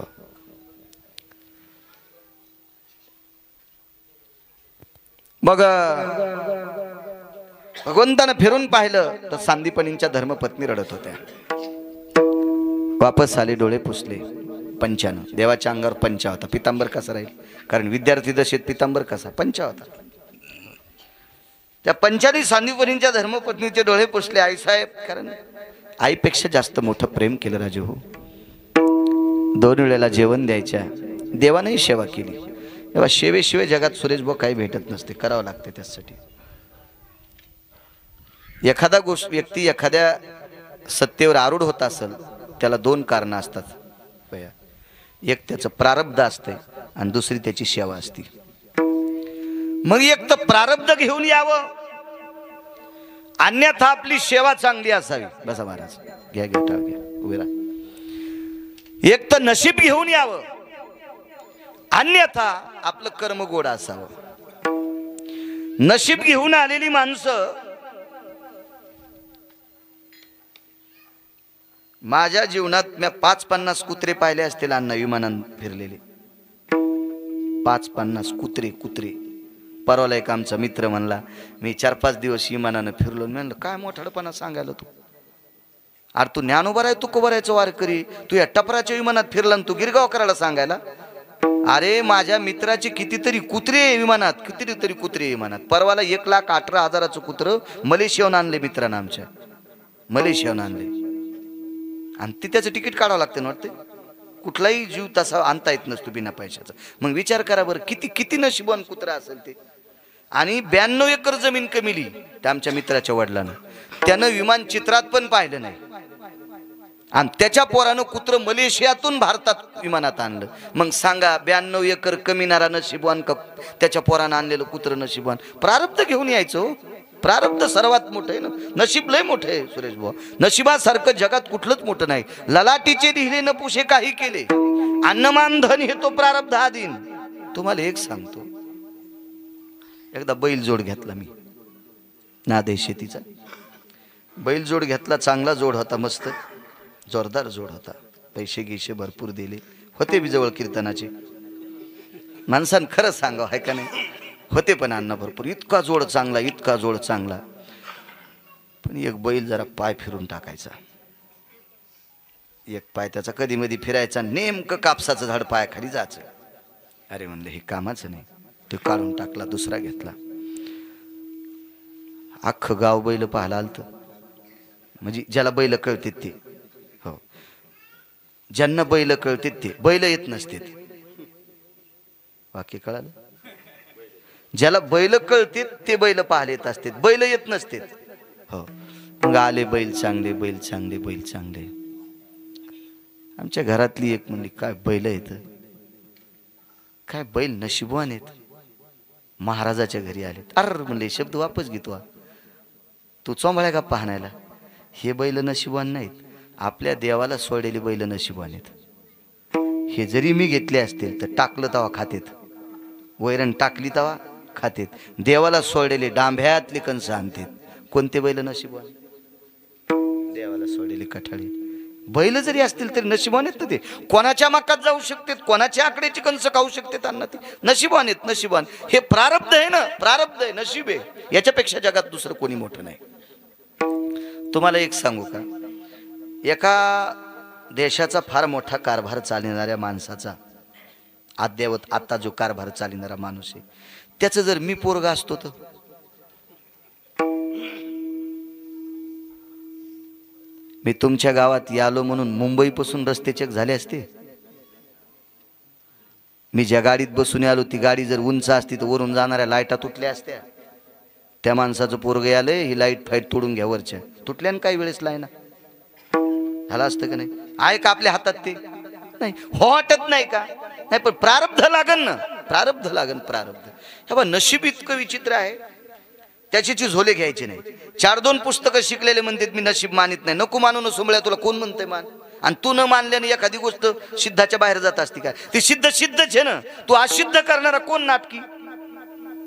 मग भगवंतानं फिरून पाहिलं तर सांदीपनींच्या धर्मपत्नी रडत होत्या. वापस आले, डोळे पुसले. पंचानं देवाच्या अंगावर पंचा होता. पितांबर कसा राहील? कारण विद्यार्थी दशेत पितांबर कसा? पंचा होता. त्या पंचानी सांदीपनींच्या धर्मपत्नीचे डोळे पुसले. आईसाहेब, कारण आईपेक्षा जास्त मोठं प्रेम केलं राजे हो. 2 वेळेला जेवण द्यायच्या, देवानेही सेवा केली. तेव्हा सेवेशिवाय जगात सुरेश भाऊ काही भेटत नसते, करावं लागते त्यासाठी. एखादा व्यक्ती एखाद्या सत्तेवर आरूढ होत असेल त्याला 2 कारणं असतात. एक त्याचं प्रारब्ध असते आणि दुसरी त्याची सेवा असते. मग एक तर प्रारब्ध घेऊन यावं, अन्यथा आपली सेवा चांगली असावी. बसा महाराज, घ्या घ्या घ्या उभे राहा. एक तर नशीब घेऊन यावं, अन्यथा आपलं कर्म गोड असावं. नशीब घेऊन आलेली माणसं, माझ्या जीवनात मी 5-50 कुत्रे पाहिले असतील अण्णा विमानात फिरलेले. 5-50 कुत्रे. परवाला एक आमचा मित्र म्हणला मी 4-5 दिवस विमानानं फिरलो. म्हणलं काय मोठाडपणा सांगायला तू? अरे तू ज्ञानोबर आहे, तू कोबरायचं वारकरी, तू या टपराच्या विमानात फिरला तू गिरगाव करायला सांगायला? अरे माझ्या मित्राचे कितीतरी कुत्रे विमानात, कितीतरी कुत्रे विमानात. परवाला 1,18,000चं कुत्र मलेशियाहून आणले मित्रांना, आमच्या मलेशियाहून आणले. आणि ती त्याचं तिकीट काढावं लागतं ना वाटते. कुठलाही जीव तसा आणता येत नसतो बिना पैशाचा. मग विचार करा बरं किती नशिबान कुत्रा असेल ते. आणि 92 एकर जमीन कमिली त्या आमच्या मित्राच्या वडिलांना. त्यानं विमान चित्रात पण पाहिलं नाही आणि त्याच्या पोरानं कुत्र मलेशियातून भारतात विमानात आणलं. मग सांगा 92 एकर कमीनारा नशिबवान का त्याच्या पोरानं आणलेलं कुत्र नशिबवान? प्रारब्ध घेऊन यायचो. प्रारब्ध सर्वात मोठं आहे ना. नशीब लय मोठं आहे सुरेश भाऊ. नशिबासारखं जगात कुठलंच मोठं नाही. ललाटीचे लिहिले न पुशे काही केले, अन्नमान धन हे तो प्रारब्ध आधीन. तुम्हाला एक सांगतो, एकदा बैल जोड घेतला मी, नादे शेतीचा बैल जोड घेतला. चांगला जोड होता, मस्त जोरदार जोड होता. पैसे गिशे भरपूर दिले होते बी जवळ कीर्तनाचे. माणसानं खरं सांगावं आहे का नाही, होते पण अन्न भरपूर. इतका जोड चांगला, इतका जोड चांगला. पण एक बैल जरा पाय फिरून टाकायचा. एक पाय त्याचा कधी मधी फिरायचा, नेमकं कापसाचं झाड पायाखाली जायचं. अरे म्हणलं हे कामाचं नाही. तो काढून टाकला, दुसरा घेतला. अख्खं गाव बैल पाहायला आलत. म्हणजे ज्याला बैल कळते ते, हो, ज्यांना बैल कळते ते. बैल येत नसते, वाक्य कळालं? ज्याला बैल कळते ते बैल पाहायला येत असते, बैल येत नसते. हो, मग आले बैल चांगले, बैल चांगले, बैल चांगले. आमच्या घरातली एक म्हणली, काय बैल येत, काय बैल नशिबवान आहेत. महाराजाच्या घरी आलेत. अर म्हणले शब्द वापस घेतो, तू चोंबळ्या का पाहण्याला. हे बैल नशिबवान नाहीत, आपल्या देवाला सोडलेली बैल नशिबवान आहेत. हे जरी मी घेतले असतील तर टाकलं तवा खातेत, वैरण टाकली तवा खातेत. देवाला सोडलेले डांभ्यातले कंस आणतात. कोणते बैल नशिबवान? देवाला सोडलेले कठाळे बैल जरी असतील तरी नशिबवान आहेत. ते कोणाच्या मकात जाऊ शकतात, कोणाच्या आकड्याची कंस खाऊ शकतात अन्न. ते नशिबवान आहेत, नशिबवान. हे प्रारब्ध आहे ना, प्रारब्ध आहे, नशीब आहे. याच्यापेक्षा जगात दुसरं कोणी मोठं नाही. तुम्हाला एक सांगू का, एका देशाचा फार मोठा कारभार चालणाऱ्या माणसाचा, अद्यावत आता जो कारभार चालणारा माणूस आहे, त्याचं जर मी पोरगा असतो तर मी तुमच्या गावात यालो म्हणून मुंबईपासून रस्ते चेक झाले असते. मी ज्या गाडीत बसून आलो ती गाडी जर उंच असती तर वरून जाणाऱ्या लाईटा तुटल्या असत्या. त्या माणसाचं पोरग आलंय, ही लाईट फाईट तोडून घ्या वरच्या. तुटल्यान काही वेळेस लाईना झालं असतं का नाही? आहे का आपल्या हातात ते? नाही. हो वाटत नाही का? नाही, पण प्रारब्ध लागन ना, प्रारब्ध लागन, प्रारब्ध. हे बघ, नशीब इतकं विचित्र आहे, त्याची झोले घ्यायचे नाही. 4-2 पुस्तकं शिकलेले म्हणतात मी नशीब मानित नाही. नको मानू न सुंबळ्या, तुला कोण म्हणतंय मान? आणि तू न मानल्याने एखादी गोष्ट सिद्धाच्या बाहेर जात असती काय? ती सिद्ध सिद्धच आहे ना. तू असिद्ध करणारा कोण नाटकी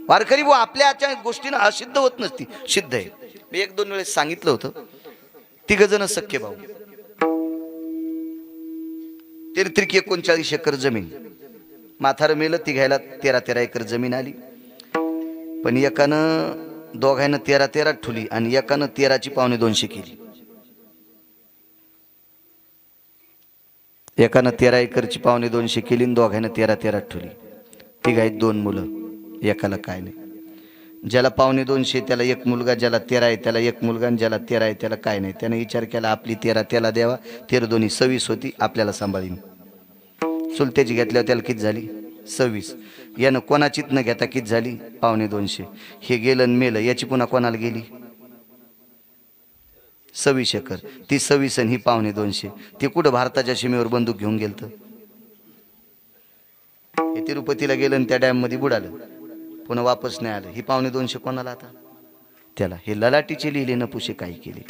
वारकरी? वो आपल्या गोष्टीनं असिद्ध होत नसती, सिद्ध आहे. मी 1-2 वेळेस सांगितलं होतं. 3 जण सख्खे भाऊ, 39 एकर जमीन. म्हातारं मेलं, तिघायला 13 एकर जमीन आली. पण एकानं दोघांना 13 ठुली आणि एकानं 13ची 2.25 केली. एकानं 13 एकरची 2.25 केली आणि दोघांना 13 ठुली. तिघायत 2 मुलं, एकाला काय नाही. ज्याला 2.25 त्याला 1 मुलगा, ज्याला 13 आहे त्याला 1 मुलगा, आणि ज्याला 13 आहे त्याला काय नाही. त्याने विचार केला आपली 13 त्याला द्यावा. 13 दोन्ही 26 होती, आपल्याला सांभाळीन. चुलत्याची घेतल्यावर त्याला किती झाली? 26. यानं कोणाचीच न घेता किती झाली? 2.25. हे गेलं आणि मेलं, याची पुन्हा कोणाला गेली? 26 एकर. ती 26 आणि ही 2.25. ते कुठं भारताच्या सीमेवर बंदूक घेऊन गेलत? हे तिरुपतीला गेलं आणि त्या डॅम मध्ये बुडालं, पुन्हा वापस नाही आलं. ही 2.25 कोणाला आता? त्याला. हे ललाटीचे लिहिले न पुशे काही केले.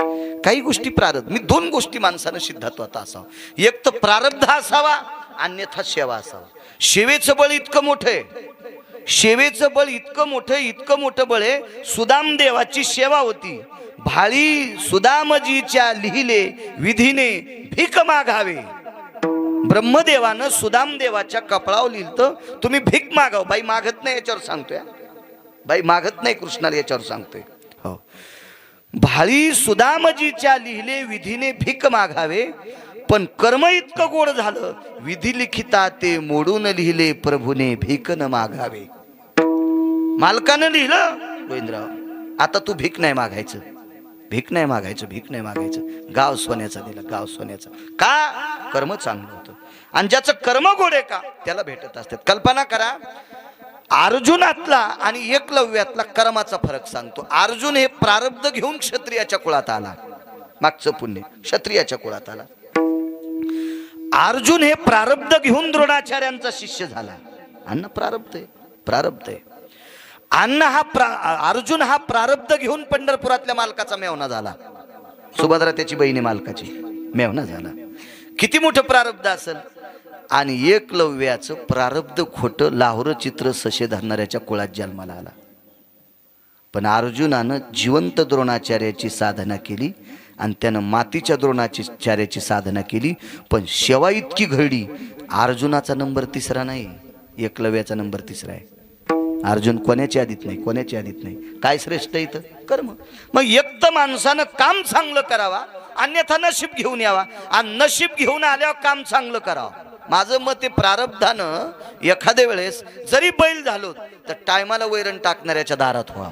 काही गोष्टी प्रारब्ध. मी 2 गोष्टी माणसानं सिद्धात्वात असावं. एक तर प्रारब्ध असावा, अन्यथा सेवा असावा. सेवेचं बळ इतकं मोठं आहे, सेवेचं बळ इतकं मोठं, इतकं मोठं बळ आहे. सुदाम देवाची सेवा होती. भाळी सुदामजीच्या लिहिले विधीने भीक मागावे. ब्रह्मदेवानं सुदाम देवाच्या कपळावर लिहिलं तुम्ही भीक मागाव. बाई मागत नाही याच्यावर सांगतोय, बाई मागत नाही कृष्णाला याच्यावर सांगतोय. हो, भाळी सुदामजीच्या लिहिले विधीने भीक मागावे. पण कर्म इतकं गोड झालं, विधी लिखिता ते मोडून लिहिले प्रभूने भीक न मागावे. मालकानं लिहिलं गोविंदराव आता तू भीक नाही मागायचं, भीक नाही मागायचं, भीक नाही मागायचं. गाव सोन्याचा दिला, गाव सोन्याचा. का? कर्म चांगलं होतं. आणि ज्याचं कर्म गोड आहे का त्याला भेटत असतात. कल्पना करा, अर्जुनातला आणि एकलव्यातला कर्माचा फरक सांगतो. अर्जुन हे प्रारब्ध घेऊन क्षत्रियाच्या कुळात आला, मागचं पुण्य क्षत्रियाच्या कुळात आला. अर्जुन हे प्रारब्ध घेऊन द्रोणाचार्यांचा शिष्य झाला. अण्णा प्रारब्ध आहे, प्रारब्ध आहे. अण्णा अर्जुन हा प्रारब्ध घेऊन पंढरपुरातल्या मालकाचा मेवना झाला. सुभद्रा त्याची बहिणी मालकाची मेवना झाला. किती मोठं प्रारब्ध असेल. आणि एकलव्याचं प्रारब्ध खोटं लाहोर चित्र सशे धरणाऱ्याच्या कुळात जन्माला आला. पण अर्जुनानं जिवंत द्रोणाचार्याची साधना केली आणि त्यानं मातीच्या द्रोणाचार्याची साधना केली. पण शेवा इतकी घडली, अर्जुनाचा नंबर 3रा नाही, एकलव्याचा नंबर 3रा आहे. अर्जुन कोणाच्या आधीत नाही, कोणाच्या आधीत नाही. काय श्रेष्ठ इथं कर्म. मग एक तर माणसानं काम चांगलं करावा, अन्यथा नशीब घेऊन यावा, आणि नशीब घेऊन आल्यावर काम चांगलं करावं. माझं मत आहे प्रारब्धानं एखाद्या वेळेस जरी बैल झालो तर टायमाला वैरण टाकणाऱ्याच्या दारात व्हा.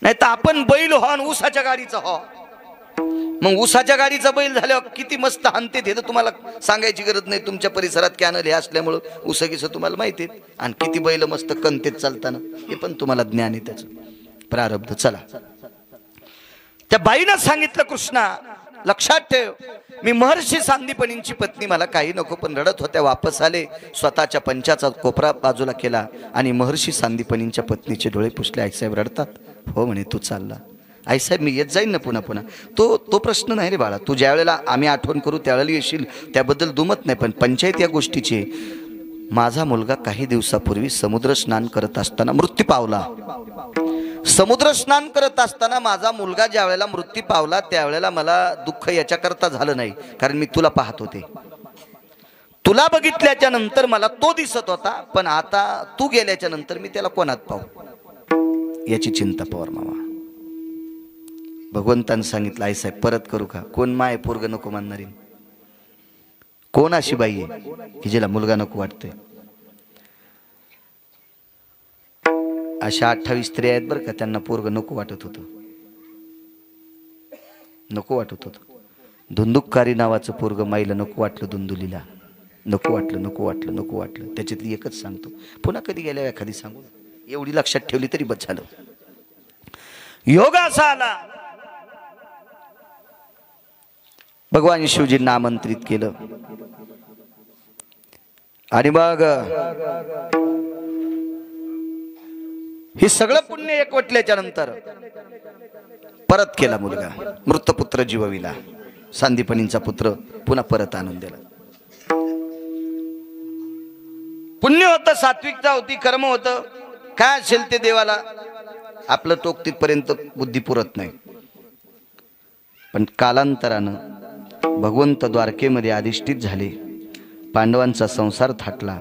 नाही तर आपण बैल हो आणि ऊसाच्या गाडीचा हो. मग ऊसाच्या गाडीचा बैल झाल्यावर किती मस्त हानते ते तर तुम्हाला सांगायची गरज नाही. तुमच्या परिसरात कॅनल हे असल्यामुळं ऊसगीचं तुम्हाला माहिती आहे. आणि किती बैल मस्त कणतेत चालताना हे पण तुम्हाला ज्ञान आहे त्याचं. प्रारब्ध. चला, त्या बाईनं सांगितलं, कृष्णा लक्षात ठेव, मी महर्षी सांदीपनींची पत्नी, मला काही नको. पण रडत होत्या. वापस आले, स्वतःच्या पंचाचा कोपरा बाजूला केला आणि महर्षी सांदीपनींच्या पत्नीचे डोळे पुसले. आईसाहेब रडतात. हो म्हणे, तू चालला. आईसाहेब मी येत जाईन ना पुन्हा पुन्हा. तो प्रश्न नाही रे बाळा. तू ज्या वेळेला आम्ही आठवण करू त्यावेळेला येशील, त्याबद्दल दुमत नाही. पण पंचायत या गोष्टीची. माझा मुलगा काही दिवसापूर्वी समुद्र स्नान करत असताना मृत्यू पावला. समुद्र स्नान करत असताना माझा मुलगा ज्या वेळेला मृत्यू पावला त्यावेळेला मला दुःख याच्याकरता झालं नाही, कारण मी तुला पाहत होते. तुला बघितल्याच्या नंतर मला तो दिसत होता. पण आता तू गेल्याच्या नंतर मी त्याला कोणात पाहू याची चिंता पवार मामा. भगवंतानं सांगितलं, आई साहेब परत करू का? कोण माय पोरग नको म्हणणारी? कोण अशी बाई आहे की जिला मुलगा नको वाटतोय? अशा 28 स्त्रिया आहेत बरं का, त्यांना पोरग नको वाटत होतं, नको वाटत होतं. धुंदुककारी नावाचं पोरग माईला नको वाटलं, धुंदुलीला नको वाटलं, नको वाटलं, नको वाटलं. त्याच्यातली एकच सांगतो, पुन्हा कधी गेल्या एखादी सांगू. एवढी लक्षात ठेवली तरी बस झालं. योग असा आला, भगवान शिवजींना आमंत्रित केलं आणि मग हे सगळं पुण्य एकवटल्याच्या नंतर परत केला मुलगा. मृतपुत्र जीवविला, सांदीपनींचा पुत्र पुन्हा परत आणून दिला. पुण्य होतं, सात्विकता होती, कर्म होतं, काय असेल ते देवाला आपलं टोक तिथपर्यंत बुद्धी पुरत नाही. पण कालांतरानं भगवंत द्वारकेमध्ये अधिष्ठित झाले, पांडवांचा संसार थाटला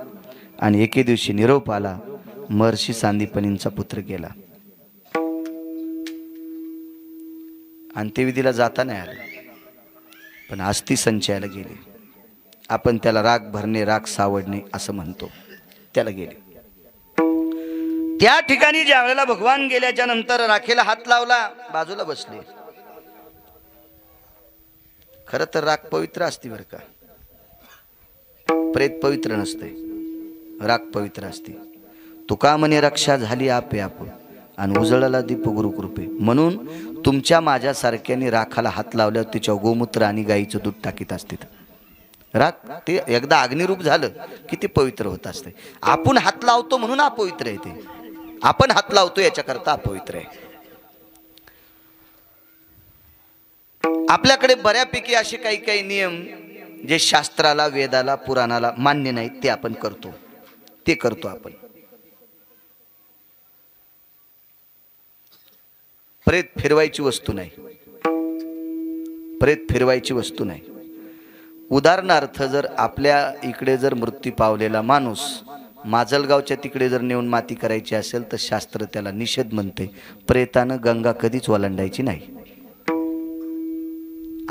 आणि एके दिवशी निरोप आला, महर्षी सांदीपनींचा पुत्र गेला. अंत्यविधीला जाता नाही आलं, पण अस्थी संचयाला गेले. आपण त्याला राग भरणे, राग सावडणे असं म्हणतो. त्याला गेले. त्या ठिकाणी ज्या वेळेला भगवान गेल्याच्या नंतर राखेला हात लावला, बाजूला बसले. खरं तर राख पवित्र असते बरं का, प्रेत पवित्र नसते, राख पवित्र असते. तुका म्हणे रक्षा झाली आपे आप आणि उजळला दीप गुरु कृपे. म्हणून तुमच्या माझ्यासारख्याने राखाला हात लावल्यावर तिच्या गोमूत्र आणि गाईचं दूध टाकीत असते. राख ते एकदा अग्निरूप झालं की ते पवित्र होत असते. आपण हात लावतो म्हणून अपवित्र आहे ते, आपण हात लावतो याच्याकरता अपवित्र आहे. आपल्याकडे बऱ्यापैकी असे काही काही नियम जे शास्त्राला, वेदाला, पुराणाला मान्य नाहीत, ते आपण करतो, ते करतो आपण. प्रेत फिरवायची वस्तू नाही, प्रेत फिरवायची वस्तू नाही. उदाहरणार्थ, जर आपल्या इकडे जर मृत्यू पावलेला माणूस माजलगावच्या तिकडे जर नेऊन माती करायची असेल तर शास्त्र त्याला निषेध म्हणते. प्रेतानं गंगा कधीच ओलांडायची नाही,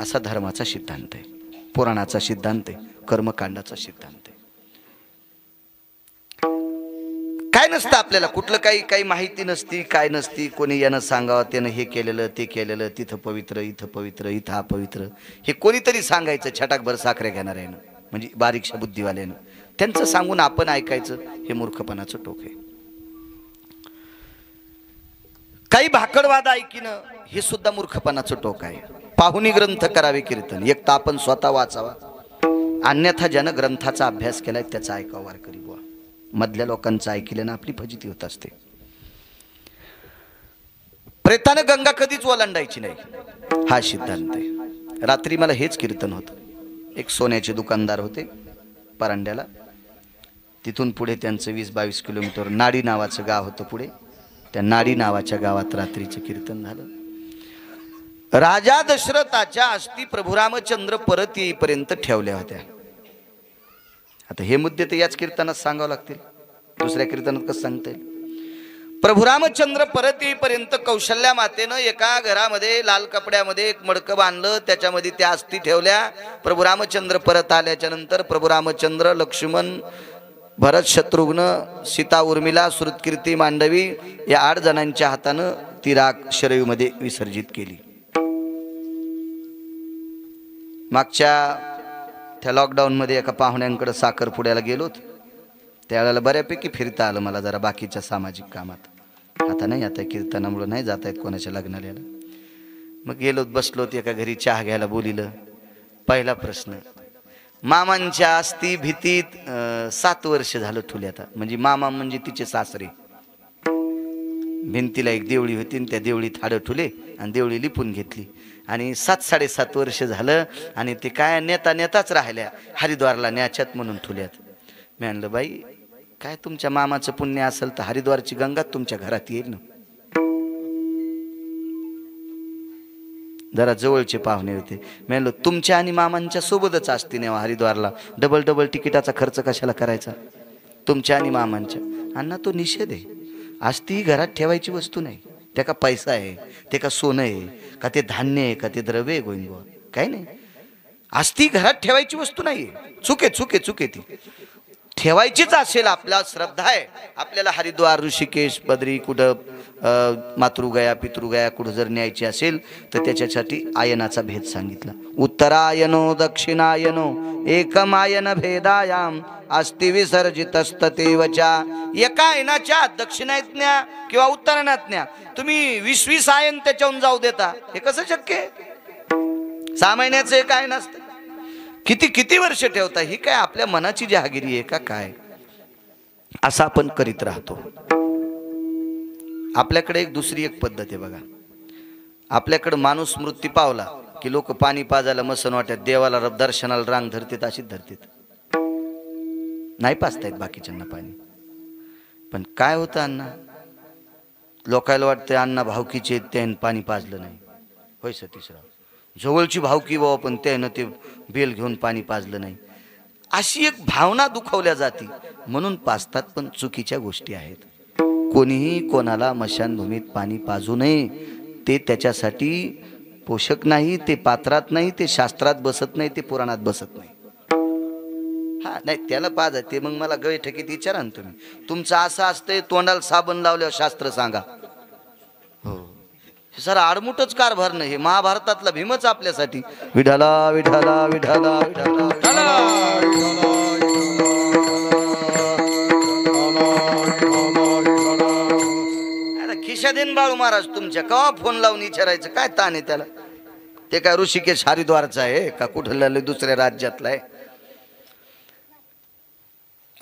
असा धर्माचा सिद्धांत आहे, पुराणाचा सिद्धांत आहे, कर्मकांडाचा सिद्धांत आहे. काय नसतं आपल्याला, कुठलं काही माहिती नसती, काय नसती. कोणी यानं सांगावं, त्यानं हे केलेलं, ते केलेलं, तिथं पवित्र, इथं पवित्र, इथं अपवित्र, हे कोणीतरी सांगायचं छटाकभर साखऱ्या घेणाऱ्यानं, म्हणजे बारीकशा बुद्धिवाल्यानं. त्यांचं सांगून आपण ऐकायचं, हे मूर्खपणाचं टोक आहे. काही भाकडवाद ऐकिनं हे सुद्धा मूर्खपणाचं टोक आहे. पाहुणी ग्रंथ करावे कीर्तन, एक तर आपण स्वतः वाचावा, अन्यथा ज्यानं ग्रंथाचा अभ्यास केलाय त्याचा ऐकावं वारकरी बुवा. मधल्या लोकांचं ऐकल्यानं आपली फजिती होत असते. प्रेतानं गंगा कधीच ओलांडायची नाही हा सिद्धांत आहे. रात्री मला हेच कीर्तन होतं. एक सोन्याचे दुकानदार होते परांड्याला. तिथून पुढे त्यांचं 20-22 किलोमीटर नाडी नावाचं गाव होतं. पुढे त्या नाडी नावाच्या गावात रात्रीचं कीर्तन झालं. राजा दशरथाच्या अस्थी प्रभू रामचंद्र परत येईपर्यंत ठेवल्या होत्या. आता हे मुद्दे तर याच कीर्तनात सांगावं लागतील, दुसऱ्या कीर्तनात कसं सांगता येईल. प्रभू रामचंद्र परत येईपर्यंत कौशल्या मातेनं एका घरामध्ये लाल कपड्यामध्ये एक मडकं बांधलं, त्याच्यामध्ये त्या अस्थी ठेवल्या. प्रभू रामचंद्र परत आल्याच्या नंतर प्रभू रामचंद्र, लक्ष्मण, भरत, शत्रुघ्न, सीता, उर्मिला, श्रुतकीर्ती, मांडवी या 8 जणांच्या हातानं ती राख शरयूमध्ये विसर्जित केली. मागच्या त्या लॉकडाऊनमध्ये एका पाहुण्यांकडे साखरपुड्याला गेलोत. त्यावेळेला बऱ्यापैकी फिरता आलं मला जरा बाकीच्या सामाजिक कामात. आता नाही, आता कीर्तनामुळे नाही जाता येत कोणाच्या लग्नाला. मग गेलोत, बसलोत एका घरी चहा घ्यायला बोलिलं. पहिला प्रश्न, मामांच्या अस्थी भीतीत 7 वर्ष झालं ठुल्यात. म्हणजे मामा म्हणजे तिचे सासरे. भिंतीला एक देवळी होती, त्या देवळीत हाडं ठुले आणि देवळी लिपून घेतली. आणि 7-7.5 वर्ष झालं आणि ते काय नेताच राहिल्या, हरिद्वारला न्याच्यात म्हणून ठुल्यात. मी म्हणलं, बाई काय तुमच्या मामाचं पुण्य असेल तर हरिद्वारची गंगा तुमच्या घरात येईल ना. जरा जवळचे पाहुणे होते. मी म्हणलं, तुमच्या आणि मामांच्या सोबतच असते नेवा हरिद्वारला, डबल तिकिटाचा खर्च कशाला करायचा तुमच्या आणि मामांच्या. अण्णा तो निषेध आहे. अस्थी घरात ठेवायची वस्तू नाही. ते का पैसा आहे, ते का सोनं आहे, का ते धान्य आहे, का ते द्रव्य आहे गोविंद बुवा, काय नाही. अस्थी घरात ठेवायची वस्तू नाही. चुके ती ठेवायचीच असेल. आपला श्रद्धा आहे, आपल्याला हरिद्वार, ऋषिकेश, बद्री, कुठं मातृगया, पितृगया कुठं जर न्यायची असेल तर त्याच्यासाठी आयनाचा भेद सांगितला. उत्तरायनो दक्षिणायनो एकमायन भेदायाम अस्थि विसर्जितस्ततेवचा. एका आयनाच्या दक्षिणायत न्या किंवा उत्तरायणात न्या, तुम्ही 20 आयन त्याच्याहून जाऊ देता, हे कसं शक्य आहे. 6 महिन्याचं एक आयन असतं, किती वर्ष ठेवता. ही काय आपल्या मनाची जहागिरी आहे का काय. असं आपण करीत राहतो. आपल्याकडे दुसरी एक पद्धत आहे बघा. आपल्याकडे माणूस मृत्यू पावला की लोक पाणी पाजायला मसन वाटत, देवाला दर्शनाला रांग धरतात, अशीच धरतात. नाही पाजतायत बाकीच्यांना पाणी. पण काय होतं अण्णा, लोकायला वाटतं अण्णा भावकीचे त्यानं पाणी पाजलं नाही. होय सतीशराव, जवळची भावकी बाबा पण त्यानं ते बेल घेऊन पाणी पाजलं नाही. अशी एक भावना दुखवल्या जाते म्हणून पाजतात, पण चुकीच्या गोष्टी आहेत. कोणीही कोणाला मशानभूमीत पाणी पाजू नये. ते त्याच्यासाठी पोषक नाही, ते पात्रात नाही, ते शास्त्रात बसत नाही, ते पुराणात बसत नाही. हा नाही, त्याला पाजा ते मग मला गैठकीत विचारा ना तुम्ही. तुमचं असं असतंय, तोंडाला साबण लावल्यावर शास्त्र सांगा. हो सर, आडमुठच कारभार नाही. हे महाभारतातला भीमच आपल्यासाठी विठाला विठाला विठाला विठाला. खिशादेन बाळू महाराज तुमच्या केव्हा फोन लावून विचारायचं काय ताण आहे त्याला. ते काय ऋषिकेश हरिद्वारचा आहे का कुठल्या दुसऱ्या राज्यातला आहे.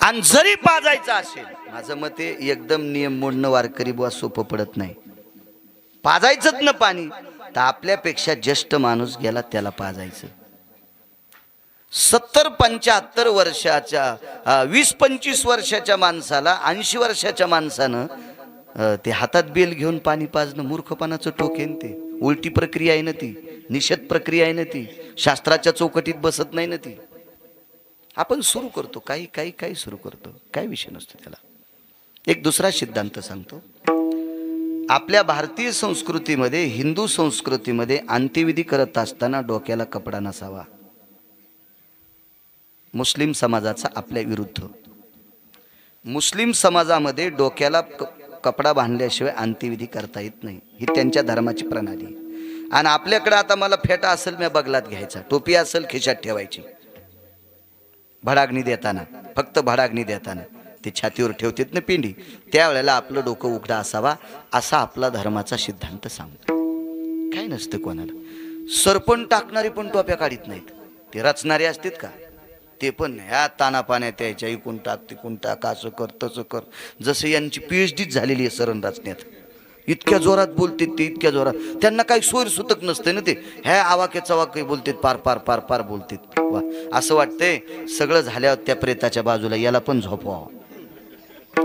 आणि जरी पाजायचं असेल, माझं मते एकदम नियम मोडणं वारकरी बुवा सोपं पडत नाही. पाजायचंच ना पाणी तर आपल्यापेक्षा ज्येष्ठ माणूस गेला त्याला पाजायचं. 70-75 वर्षाच्या 20-25 वर्षाच्या माणसाला 80 वर्षाच्या माणसानं ते हातात बेल घेऊन पाणी पाजणं मूर्खपणाचं टोकेन. ते उलटी प्रक्रिया आहे ना, ती निषेध प्रक्रिया आहे ना, ती शास्त्राच्या चौकटीत बसत नाही ना ती. आपण सुरू करतो काही सुरू करतो, काय विषय नसतो त्याला. एक दुसरा सिद्धांत सांगतो. आपल्या भारतीय संस्कृतीमध्ये, हिंदू संस्कृतीमध्ये अंत्यविधी करत असताना डोक्याला कपडा नसावा. मुस्लिम समाजाचा आपल्या विरुद्ध. मुस्लिम समाजामध्ये डोक्याला कपडा बांधल्याशिवाय अंत्यविधी करता येत नाही, ही त्यांच्या धर्माची प्रणाली. आणि आपल्याकडे आता मला फेटा असेल मी बगलात घ्यायचा, टोपी असेल खिशात ठेवायची. भडागणी देताना, फक्त भडागणी देताना ते छातीवर ठेवतात ना पिंडी, त्यावेळेला आपलं डोकं उघडा असावा, असा आपला धर्माचा सिद्धांत सांगतो. काय नसतं कोणाला. सरपण टाकणारे पण टोप्या काढीत नाहीत. ते रचणारे असतात का, ते पण ह्या ताना पाण्यात यायच्या, इकून टाक तिकून टाक, असं कर तसं कर. जसं यांची PhD झालेली आहे सरण रचण्यात. इतक्या जोरात बोलतात ते, इतक्या जोरात. त्यांना काही सोयर सुतक नसते ना, ते ह्या आवाक्या चवाक्य बोलतात, पार पार पार पार बोलतात. वा, असं वाटतंय सगळं झाल्यावर त्या प्रेताच्या बाजूला याला पण झोपवावं.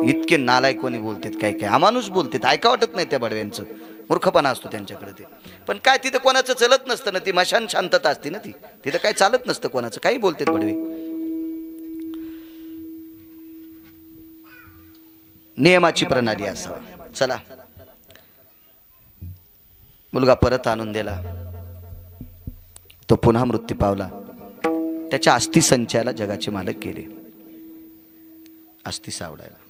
इतके नालायक कोणी बोलतात, काय काय अमानुष बोलतात, ऐका वाटत नाही त्या बडव्यांचं. मूर्खपणा असतो त्यांच्याकडे ते. पण काय तिथं कोणाचं चलत नसतं ना, ती मशान शांतता असते ना, ती तिथं काय चालत नसतं कोणाचं, काही बोलतात बडवे. नियमाची प्रणाली असावा. चला, मुलगा परत आणून दिला, तो पुन्हा मृत्यू पावला. त्याच्या अस्थि संचयाला जगाचे मालक गेले अस्थि सावडायला.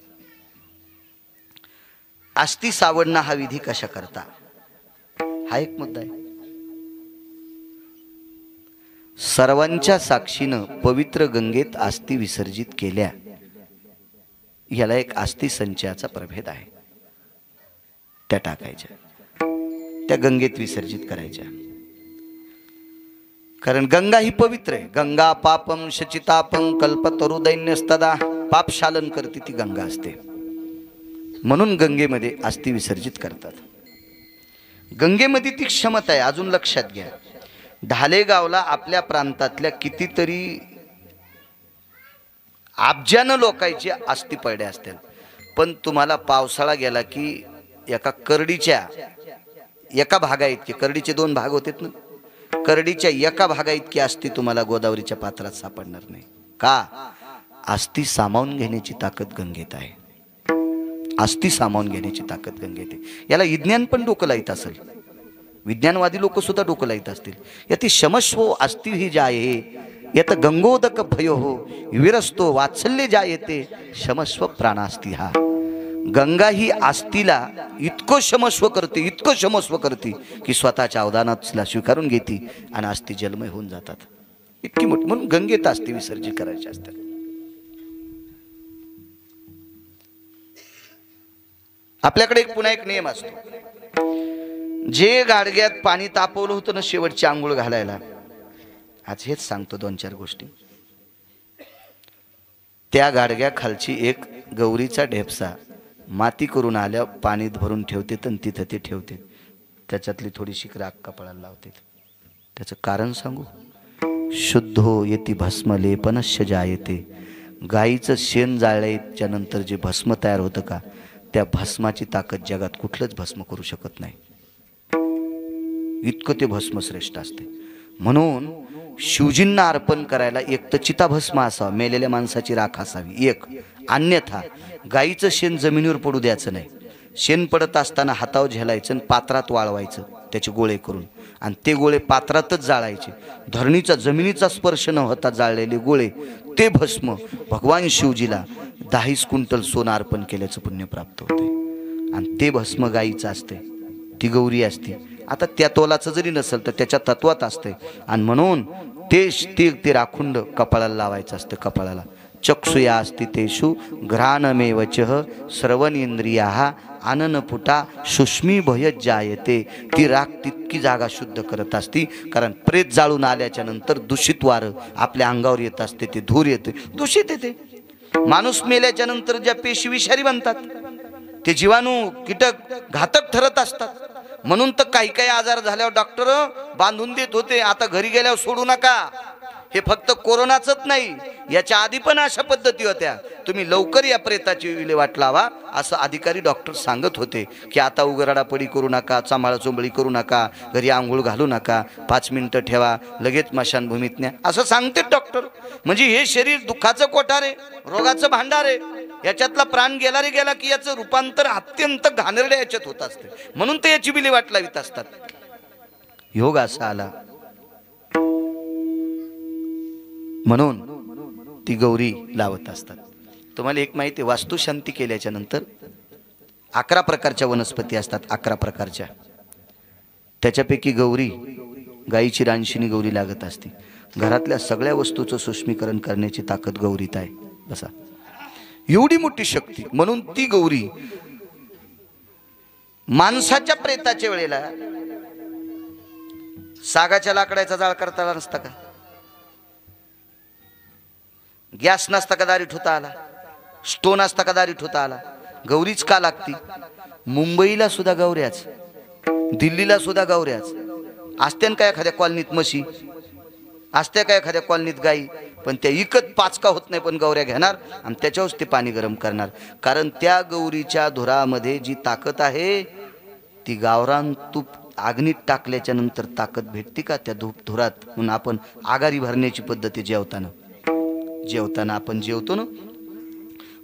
अस्थि सावडणं हा विधी कशा करता, हा एक मुद्दा आहे. सर्वांच्या साक्षीनं पवित्र गंगेत अस्थि विसर्जित केल्या, याला एक अस्थि संचयाचा प्रभेद आहे. त्या टाकायच्या, त्या गंगेत विसर्जित करायच्या. कारण गंगा ही पवित्र आहे. गंगा पापम शचितापं कल्पतरु दैन्यस्तदा, पाप शालन करते ती गंगा असते. म्हणून गंगेमध्ये अस्थि विसर्जित करतात. गंगेमध्ये ती क्षमता आहे. अजून लक्षात घ्या, ढालेगावला आपल्या प्रांतातल्या कितीतरी अब्जानं लोकांची अस्थि पडल्या असतील, पण तुम्हाला पावसाळा गेला की एका करडीच्या एका भागा इतके, करडीचे 2 भाग होतेत ना, करडीच्या एका भागा इतकी अस्थि तुम्हाला गोदावरीच्या पात्रात सापडणार नाही. का? अस्थि सामावून घेण्याची ताकद गंगेत आहे. अस्थि सामावून घेण्याची ताकद गंगेत आहे. याला विज्ञान पण डोकं लाईत असेल, विज्ञानवादी लोक सुद्धा डोकं लाईत असतील. याती क्षमस्व अस्थि ही जाये, यत गंगोदक भयो हो विरस्तो वात्सल्य जायते क्षमस्व प्राणास्ति. हा गंगा ही अस्थीला इतकं क्षमस्व करते, इतकं क्षमस्व करते की स्वतःच्या अवदानात तिला स्वीकारून घेते आणि अस्थि जलमय होऊन जातात. इतकी मोठी. म्हणून गंगेत अस्थि विसर्जित करायची असतात. आपल्याकडे पुन्हा एक नियम असतो. जे गाडग्यात पाणी तापवलं होतं ना शेवटची आंघोळ घालायला, आज हेच सांगतो 2-4 गोष्टी. त्या गाडग्या खालची एक गौरीचा ढेपसा माती करून आल्या पाणी भरून ठेवते, तर तिथं ते ठेवते. त्याच्यातली थोडीशी राख कपाळाला लावते. त्याचं कारण सांगू? शुद्धो येती भस्म लेपनश्य जायते. गाईचं शेण जाळल्याच्या नंतर जे भस्म तयार होतं का, त्या भस्माची ताकद जगात कुठलंच भस्म करू शकत नाही. इतकं ते भस्म श्रेष्ठ असते. म्हणून शिवजींना अर्पण करायला एक तर चिताभस्म असावा, मेलेल्या माणसाची राख असावी एक, अन्यथा गाईचं शेण जमिनीवर पडू द्यायचं नाही. शेण पडत असताना हातावर झेलायचं आणि पात्रात वाळवायचं त्याचे गोळे करून, आणि ते गोळे पात्रातच जाळायचे. धरणीचा जमिनीचा स्पर्श न होता जाळलेले गोळे, ते भस्म भगवान शिवजीला 10 क्विंटल सोनं अर्पण केल्याचं पुण्य प्राप्त होते. आणि ते भस्म गाईचं असते, ती गौरी असते. आता त्या तोलाचं जरी नसेल तर त्याच्या तत्वात असते. आणि म्हणून ते राखुंड कपाळाला लावायचं असतं. कपाळाला चक्षुया स्थितेषु घ्राणमेवचः श्रवणेंद्रियाः आननपुटा सुष्मी भय जायते. ती राख तितकी जागा शुद्ध करत असती. कारण प्रेत जाळून आल्याच्या नंतर दूषित वारं आपल्या अंगावर येत असते, ते धूर येते, दूषित येते. माणूस मेल्याच्या नंतर ज्या पेशी विषारी बनतात, ते जीवाणू कीटक घातक ठरत असतात. म्हणून तर काही काही आजार झाल्यावर डॉक्टर बांधून देत होते, आता घरी गेल्यावर सोडू नका. हे फक्त कोरोनाचंच नाही, याच्या आधी पण अशा पद्धती होत्या. तुम्ही लवकर या प्रेताची विल्हेवाट लावा असं अधिकारी डॉक्टर सांगत होते. की आता उघराडापडी करू नका, चांबाळाचोंबळी करू नका, घरी आंघोळ घालू नका, 5 मिनिटं ठेवा, लगेच स्मशानभूमीत न्या, असं सांगते डॉक्टर. म्हणजे हे शरीर दुःखाचं कोठार आहे, रोगाचं भांडार आहे. याच्यातला प्राण गेला रे गेला की याचं रूपांतर अत्यंत घाणेरड्या याच्यात होत असते. म्हणून ते याची विल्हेवाट लावित असतात. योग असा आला म्हणून ती गौरी लावत असतात. तुम्हाला एक माहिती आहे, वास्तुशांती केल्याच्या नंतर 11 प्रकारच्या वनस्पती असतात, 11 प्रकारच्या. त्याच्यापैकी गौरी, गाईची रानशिनी गौरी लागत असते. घरातल्या सगळ्या वस्तूचं सूक्ष्मीकरण करण्याची ताकद गौरीत आहे. बसा, एवढी मोठी शक्ती. म्हणून ती गौरी माणसाच्या प्रेताच्या वेळेला सागाच्या लाकडाचा जाळ करता नसता का? गॅस नसता का दारी ठोता आला, स्टोन असता का दारी ठोता आला, गौरीच का लागती? मुंबईला सुद्धा गौऱ्याच, दिल्लीला सुद्धा गौऱ्याच असत्यान काय एखाद्या कॉलनीत म्हशी असत्या काय एखाद्या कॉलनीत गाई, पण त्या इकत पाचका होत नाही, पण गौऱ्या घेणार आणि त्याच्यावरच ते पाणी गरम करणार. कारण त्या गौरीच्या धुरामध्ये जी ताकद आहे ती गावरान तूप अग्नीत टाकल्याच्या नंतर ताकद भेटते का त्या धुरात? म्हणून आपण आगारी भरण्याची पद्धती जेवताना आपण जेवतो ना,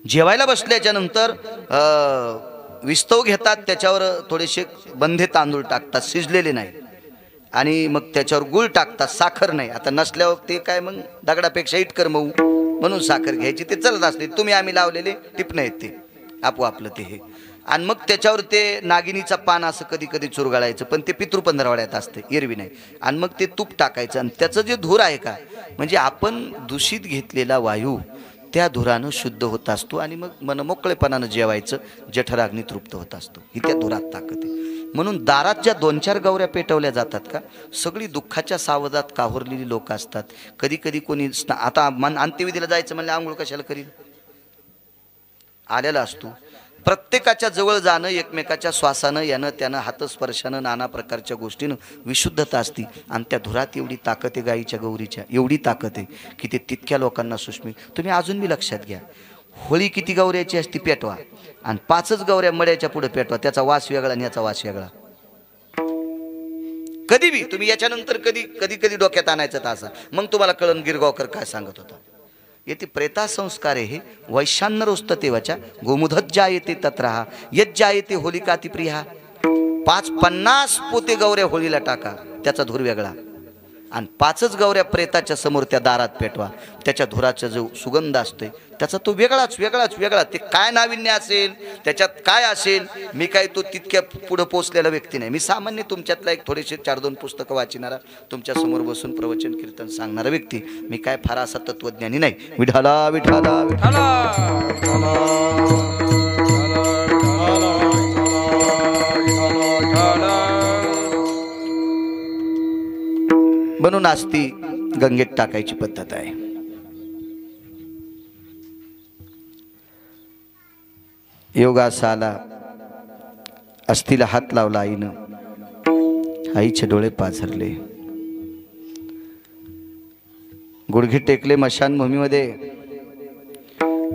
जेवायला बसल्याच्या नंतर विस्तव घेतात, त्याच्यावर थोडेसे बंधे तांदूळ टाकतात शिजलेले नाही, आणि मग त्याच्यावर गुळ टाकतात, साखर नाही. आता नसल्यावर ते काय मग दगडापेक्षा इटकर मऊ, म्हणून साखर घ्यायची, ते चलत असते. तुम्ही आम्ही लावलेले टिपणं आहेत ते आपलं ते हे. आणि मग त्याच्यावर ते नागिनीचा पान असं कधी कधी चुरगाळायचं, पण ते पितृपंधरवाड्यात असते, एरवी नाही. आणि मग ते तूप टाकायचं, आणि त्याचं जे धूर आहे का, म्हणजे आपण दूषित घेतलेला वायू त्या धुरानं शुद्ध होत असतो, आणि मग मनमोकळेपणानं जेवायचं, जठराग्नी तृप्त होत असतो. ही त्या धुरात ताकद आहे. म्हणून दारात ज्या 2-4 गौऱ्या पेटवल्या जातात का, सगळी दुःखाच्या सावधात कावरलेली लोक असतात. कधी कधी कोणी आता अंत्यविधीला जायचं म्हणलं, आंघोळ कशाला करील, आलेला असतो. प्रत्येकाच्या जवळ जाणं, एकमेकाच्या श्वासानं यानं त्यानं हातस्पर्शानं नाना प्रकारच्या गोष्टीनं विशुद्धता असती. आणि त्या धुरात एवढी ताकद आहे गाईच्या गौरीच्या, एवढी ताकद आहे की ते तितक्या लोकांना सुष्मी. तुम्ही अजून बी लक्षात घ्या, होळी किती गौऱ्याची असती पेटवा, आणि 5च गौऱ्या मड्याच्या पुढे पेटवा, त्याचा वास वेगळा आणि याचा वास वेगळा. कधी बी तुम्ही याच्यानंतर कधी डोक्यात आणायचं तासा, मग तुम्हाला कळण गिरगावकर काय सांगत होता. येते प्रेता संस्कार हे वैशान्य रोस्त तेवाच्या गोमुधज्जा येते तत्रहा यज्जा येते होलिका ती प्रिया. 50 पोते गौऱ्या होळीला टाका, त्याचा धूर वेगळा, आणि 5च गौऱ्या प्रेताच्या समोर त्या दारात पेटवा, त्याच्या धुराचा जो सुगंध असतोय त्याचा तो वेगळा. ते काय नाविन्य असेल, त्याच्यात काय असेल, मी काय तो तितक्या पुढे पोचलेला व्यक्ती नाही. मी सामान्य तुमच्यातला एक थोडेसे 4-2 पुस्तकं वाचणारा, तुमच्या समोर बसून प्रवचन कीर्तन सांगणारा व्यक्ती. मी काय फार असा तत्वज्ञानी नाही. विठाला विठाला विठाला म्हणून आस्ती गंगेत टाकायची पद्धत आहे. योगासाला अस्थिला हात लावला आईनं, आईचे डोळे पाझरले, गुडघे टेकले मशानभूमीमध्ये,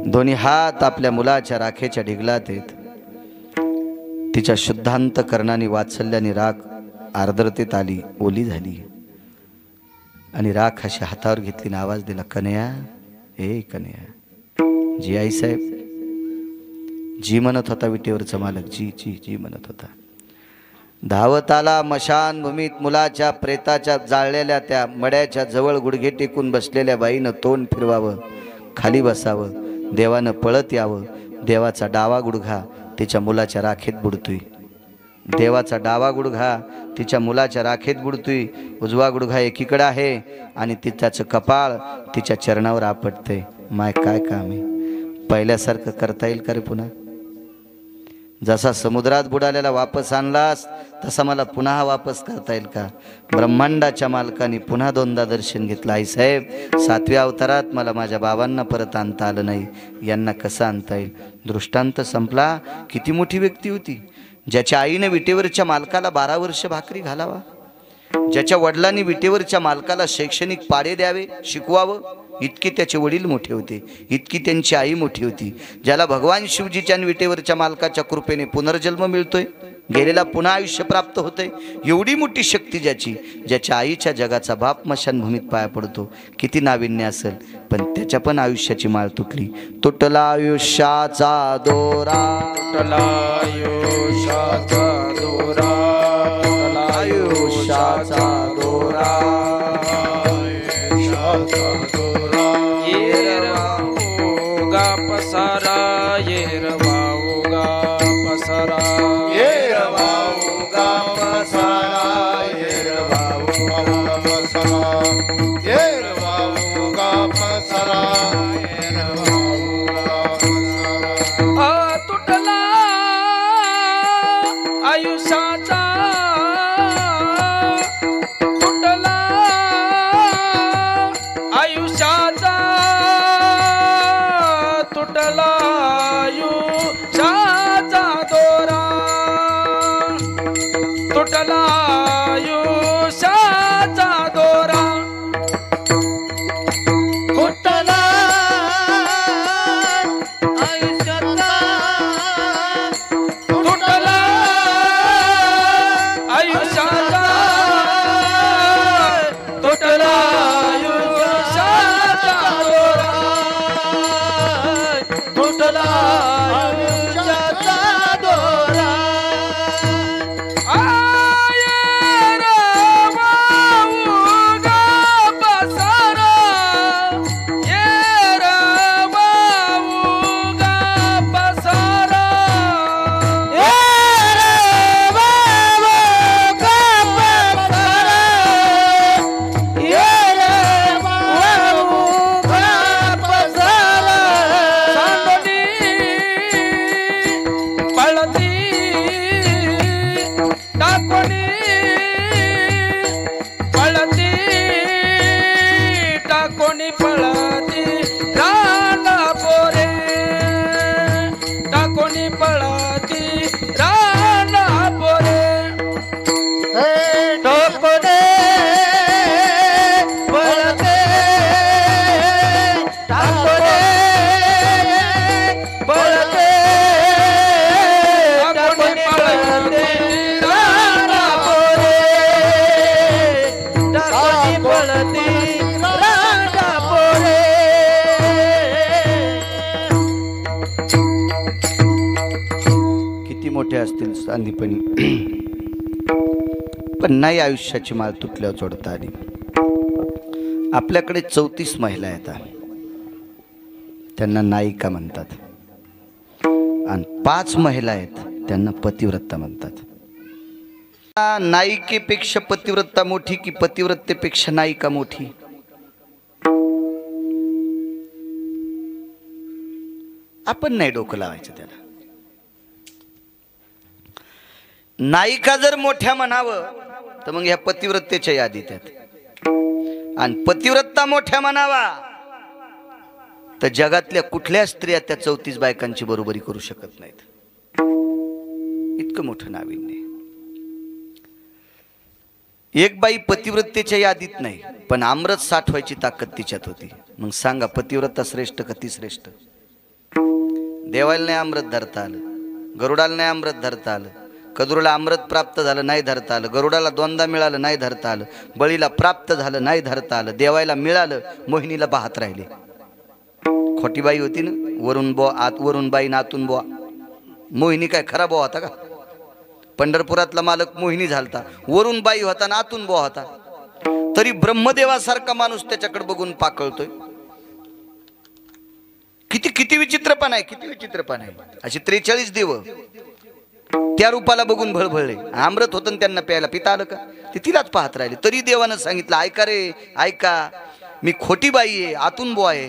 दोन्ही हात आपल्या मुलाच्या राखेच्या ढिगलात आहेत. तिच्या शुद्धांत कर्णाने वात्सल्याने राख आर्द्रतेत आली, ओली झाली, आणि राख अशी हातावर घेतली ना आवाज दिला, कन्या, ए कन्या. जी आईसाहेब, जी म्हणत होता विटेवरचा मालक, जी म्हणत होता. धावत आला मशान भूमीत, मुलाच्या प्रेताच्या जाळलेल्या त्या मड्याच्या जवळ गुडघे टेकून बसलेल्या बाईनं तोंड फिरवावं, खाली बसावं, देवानं पळत यावं. देवाचा डावा गुडघा तिच्या मुलाच्या राखेत बुडतोय, देवाचा डावा गुडघा तिच्या मुलाच्या राखेत बुडतोय, उजवा गुडघा एकीकडे आहे, आणि तिच्याचं कपाळ तिच्या चरणावर आपटतंय. माय काय काम आहे, पहिल्यासारखं करता येईल का रे पुन्हा? जसा समुद्रात बुडालेला वापस आणलास तसा मला पुन्हा वापस करता येईल का? ब्रह्मांडाच्या मालकाने पुन्हा 2दा दर्शन घेतलं. आईसाहेब, 7व्या अवतारात मला माझ्या बाबांना परत आणता आलं नाही, यांना कसं आणता येईल? दृष्टांत संपला. किती मोठी व्यक्ती होती, ज्याच्या आईने विटेवरच्या मालकाला 12 वर्ष भाकरी घालावा, ज्याच्या वडिलांनी विटेवरच्या मालकाला शैक्षणिक पाडे द्यावे, शिकवावं, इतके त्याचे वडील मोठे होते, इतकी त्यांची आई मोठी होती. ज्याला भगवान शिवजीच्या विटेवरच्या मालकाच्या कृपेने पुनर्जन्म मिळतोय, गेलेला पुन्हा आयुष्य प्राप्त होतंय, एवढी मोठी शक्ती ज्याच्या आईच्या जगाचा बाप मशानभूमीत पाया पडतो, किती नाविन्य असेल, पण त्याच्या पण आयुष्याची माळ तुटली. तुटला आयुष्याचा दोरा, तुटला आयुष्याचा दोरा, तुटला आयुष्याचा दोरा, पसारा येरवाऊगा पसारा, येरवाऊगा पसारा, येरवाऊगा पसारा, येरवाऊगा पसारा, येरवाऊगा पसारा. तुटला आयुष्याचा, तुटला आयुष्याचा असतील सांदीपणी, पण नाही आयुष्याची माळ तुटल्यावर जोडता आली. आपल्याकडे 34 महिला येतात, त्यांना नायिका म्हणतात, आणि 5 महिला आहेत त्यांना पतिव्रता म्हणतात. नायिकेपेक्षा पतिव्रता मोठी की पतिव्रतेपेक्षा नायिका मोठी? आपण नाही डोकं लावायचं त्याला. नायिका जर मोठ्या म्हणावं तर मग ह्या पतिव्रतेच्या यादीत आहेत, आणि पतिव्रता मोठ्या म्हणावा तर जगातल्या कुठल्या स्त्रिया त्या 34 बायकांची बरोबरी करू शकत नाहीत. इतकं मोठं नाविन्य. एक बाई पतिव्रतेच्या यादीत नाही, पण अमृत साठवायची ताकद तिच्यात होती. मग सांगा, पतिव्रता श्रेष्ठ का ती श्रेष्ठ? देवाला नाही अमृत धरता आलं, गरुडाला नाही अमृत धरता आलं, कदरूला अमृत प्राप्त झालं नाही धरता आलं, गरुडाला 2दा मिळालं नाही धरता आलं, बळीला प्राप्त झालं नाही धरता आलं, देवायला मिळालं मोहिनीला पाहत राहिले. खोटी बाई होती ना, वरून बो आत, वरून बाई नातून बोआ. मोहिनी काय खरा बोआ होता का? पंढरपुरातला मालक मोहिनी झालता, वरून बाई होता ना आतून बोआ होता, तरी ब्रह्मदेवासारखा माणूस त्याच्याकडे बघून पाकळतोय. किती किती विचित्रपण आहे, किती विचित्रपण आहे. अशी 43 देव त्या रूपाला बघून भळभळले. अमृत होतं त्यांना प्यायला, पिता आलं का? ते तिलाच पाहत राहिले. तरी देवानं सांगितलं, ऐका रे ऐका, मी खोटी बाई आहे, आतून बो आहे,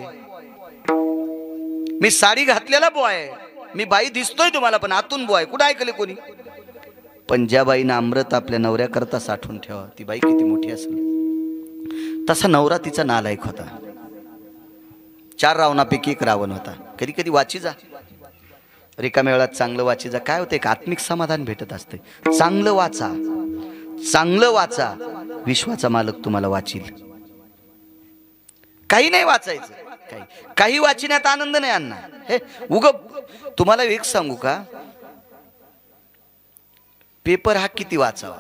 मी साडी घातलेला बो आहे, मी बाई दिसतोय तुम्हाला पण आतून बो आहे. कुठं ऐकले कोणी? पण ज्या बाईनं अमृत आपल्या नवऱ्याकरता साठवून ठेवा, ती बाई किती मोठी असेल. तसा नवरा तिचा नालायक होता. 4 रावणापैकी 1 रावण होता. कधी कधी वाची जा, रिकाम्या वेळात चांगलं वाची जा. काय होतं, एक आत्मिक समाधान भेटत असते. चांगलं वाचा, चांगलं वाचा, विश्वाचा मालक तुम्हाला वाचील. काही नाही वाचायचं, काही वाचण्यात आनंद नाही आणणार. हे उग तुम्हाला एक सांगू का, पेपर हा किती वाचावा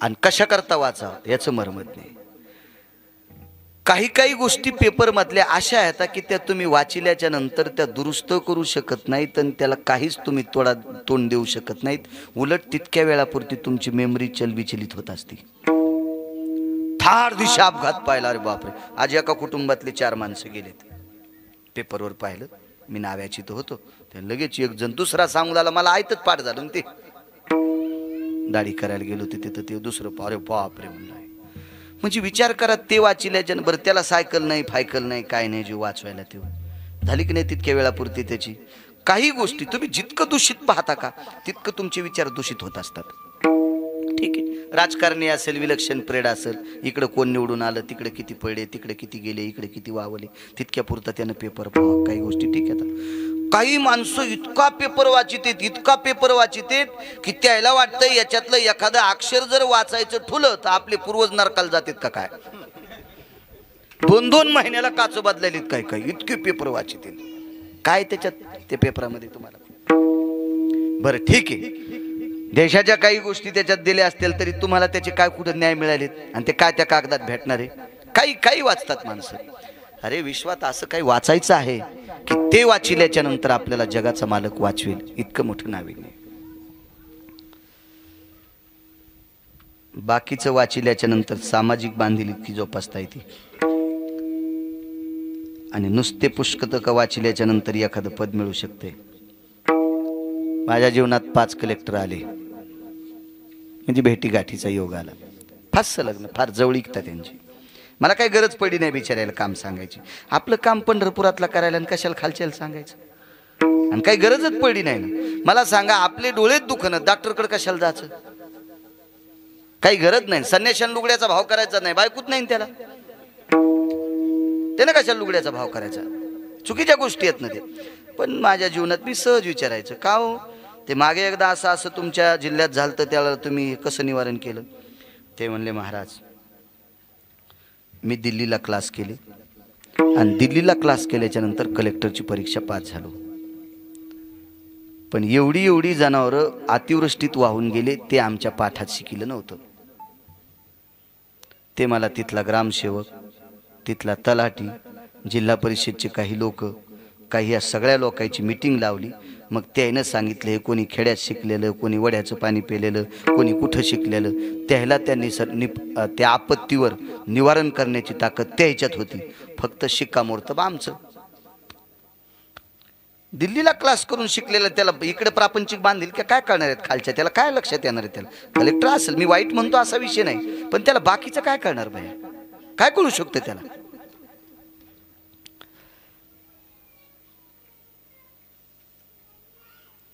आणि कशा करता वाचावा याचं मर्मत नाही. काही काही गोष्टी पेपर मधल्या अशा आहेत की त्या तुम्ही वाचिल्याच्या नंतर त्या दुरुस्त करू शकत नाहीत, आणि त्याला काहीच तुम्ही तोंड देऊ शकत नाहीत. उलट तितक्या वेळापुरती तुमची मेमरी चलविचलित होत असते. थार दिशा अपघात पाहिला, अरे बापरे, आज एका कुटुंबातले 4 माणसं गेलेत. पेपरवर पाहिलं, मी नाव्याची तर होतो, ते लगेच एक जण दुसरा सांगू लागला, मला आयतच पाठ झालं. ते दाढी करायला गेलो होते तिथं ते दुसरं, अरे बापरे म्हणलं. म्हणजे विचार करा, ते वाचिल्याच्या बरं त्याला सायकल नाही, फायकल नाही, काय नाही, जीव वाचवायला ते झाली की नाही तितक्या वेळापुरती त्याची. काही गोष्टी तुम्ही जितकं दूषित पाहता का तितकं तुमचे विचार दूषित होत असतात. ठीक आहे, राजकारणी असेल, विलक्षण प्रेड असेल, इकडं कोण निवडून आलं, तिकडे किती पडले, तिकडे किती गेले, इकडे किती वावले, तितक्या पुरता त्यानं पेपर पाहा. काही गोष्टी ठीक आहेत. काही माणसं इतका पेपर वाचितेत, इतका पेपर वाचितेत की त्याला वाटतं याच्यातलं एखादं अक्षर जर वाचायचं ठुलं तर आपले पूर्वज नरकाला जातात का काय. 2-2 महिन्याला काच बदलायलीत काय काय, इतके पेपर वाचितेत. काय त्याच्यात त्या पेपरामध्ये तुम्हाला? बरं ठीक आहे, देशाच्या काही गोष्टी त्याच्यात दिल्या असतील तरी तुम्हाला त्याचे काय कुठं न्याय मिळालेत, आणि ते काय त्या कागदात भेटणार आहे? काही वाचतात माणसं. अरे विश्वात असं काही वाचायचं आहे की ते वाचिल्याच्या नंतर आपल्याला जगाचा मालक वाचवेल, इतकं मोठं नाविन्य. बाकीचं वाचिल्याच्या नंतर सामाजिक बांधिलकी जोपासता येते, आणि नुसते पुष्कतक वाचिल्याच्या नंतर एखादं पद मिळू शकते. माझ्या जीवनात 5 कलेक्टर आले, म्हणजे भेटीगाठीचा योग आला. फारसं लग्न, फार जवळीकता त्यांची. मला काही गरज पडली नाही बिचारायला काम सांगायची. आपलं काम पंढरपुरातला करायला आणि कशाला खालच्याला सांगायचं, आणि काही गरजच पडली नाही ना. मला सांगा, आपले डोळेच दुखणं, डॉक्टरकडे कशाला जायचं? काही गरज नाही. संन्याशान लुगड्याचा भाव करायचा नाही, बायकूच नाही त्याला, त्यानं कशाला लुगड्याचा भाव करायचा? चुकीच्या गोष्टी आहेत ना ते. पण माझ्या जीवनात मी सहज विचारायचं, का हो ते मागे एकदा असं तुमच्या जिल्ह्यात झालं तर त्याला तुम्ही कसं निवारण केलं? ते म्हणले, महाराज मी दिल्लीला क्लास केले, आणि दिल्लीला क्लास केल्याच्या नंतर कलेक्टरची परीक्षा पास झालो, पण एवढी जनावरं अतिवृष्टीत वाहून गेले, ते आमच्या पाठात शिकलं नव्हतं. ते मला तिथला ग्रामसेवक, तिथला तलाठी, जिल्हा परिषदचे काही लोक, काही या सगळ्या लोकांची मीटिंग लावली. मग त्यानं सांगितलं हे कोणी खेड्यात शिकलेलं, कोणी वड्याचं पाणी पेलेलं, कोणी कुठं शिकलेलं, त्याला त्यांनी त्या आपत्तीवर निवारण करण्याची ताकद त्या ह्याच्यात होती. फक्त शिक्कामोर्तब आमचं. दिल्लीला क्लास करून शिकलेलं त्याला इकडे प्रापंचिक बांधील की काय करणार आहेत खालच्या, त्याला काय लक्षात येणार आहे? त्याला कलेक्टर असेल, मी वाईट म्हणतो असा विषय नाही, पण त्याला बाकीचं काय करणार बाया, काय कळू शकतं त्याला?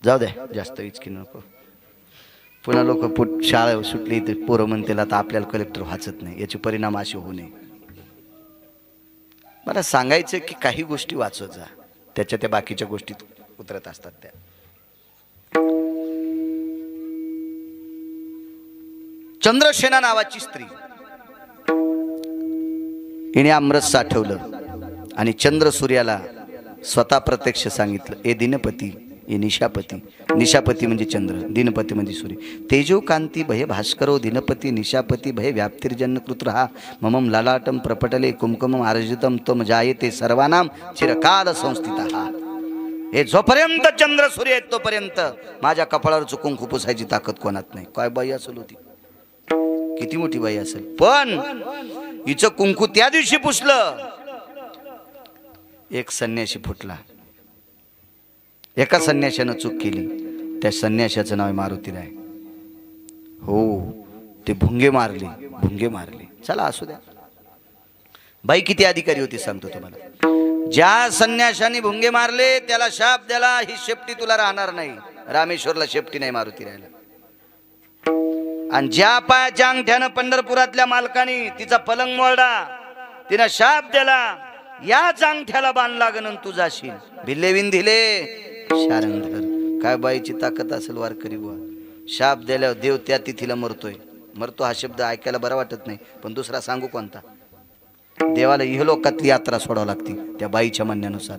जाऊ द्या, जास्त इचकी नको. पुन्हा लोक शाळा सुटली तर पोरं म्हणतील आता आपल्याला कलेक्टर व्हायचंच नाही, याचे परिणाम असे होऊ नये. मला सांगायचं की काही गोष्टी वाचवत जा, त्याच्या त्या बाकीच्या गोष्टीत उतरत असतात त्या. चंद्रसेना नावाची स्त्री, हिने अमृत साठवलं आणि चंद्र सूर्याला स्वतः प्रत्यक्ष सांगितलं, ए दिनपती, ए निशापती. निशापती म्हणजे चंद्र, दिनपती म्हणजे सूर्य. तेजो कांती भय भास्करो दिनपती निशापती भय व्याप्तिर्जन कृत्रहा ममम ललाटम प्रपटले कुमकुमम आर्जितम तम जायते सर्वानाम चिरकाल संस्थितः. हे जोपर्यंत चंद्र सूर्य आहेत तोपर्यंत माझ्या कपाळावर चुकून खुपसायची ताकद कोणात नाही. काय बाई असेल होती, किती मोठी बाई असेल, पण हिचं कुंकू त्या दिवशी पुसलं, एक संन्यासी फुटला. एका संन्याशानं चूक केली, त्या संन्याशाचं नाव मारुतीराय. हो, ते भुंगे मारले. चला असू द्या. बाई किती अधिकारी होती सांगतो तुम्हाला. ज्या संन्याशाने भुंगे मारले त्याला शाप द्याला, ही शेपटी तुला राहणार नाही. रामेश्वरला शेपटी नाही मारुतीरायला. आणि ज्या पायाच्या अंगठ्यानं पंढरपुरातल्या मालकानी तिचा पलंग मोडला, तिनं शाप दिला, याच अंगठ्याला बाण लागन तू जाशील. भिल्लेविन दिले शारंगधर. काय बाईची ताकद असेल वारकरी बुवा. शाप दिल्यावर देव त्या तिथीला मरतो हा शब्द ऐकायला बरा वाटत नाही, पण दुसरा सांगू कोणता? देवाला इहलोकातली यात्रा सोडावं लागते त्या बाईच्या म्हणण्यानुसार.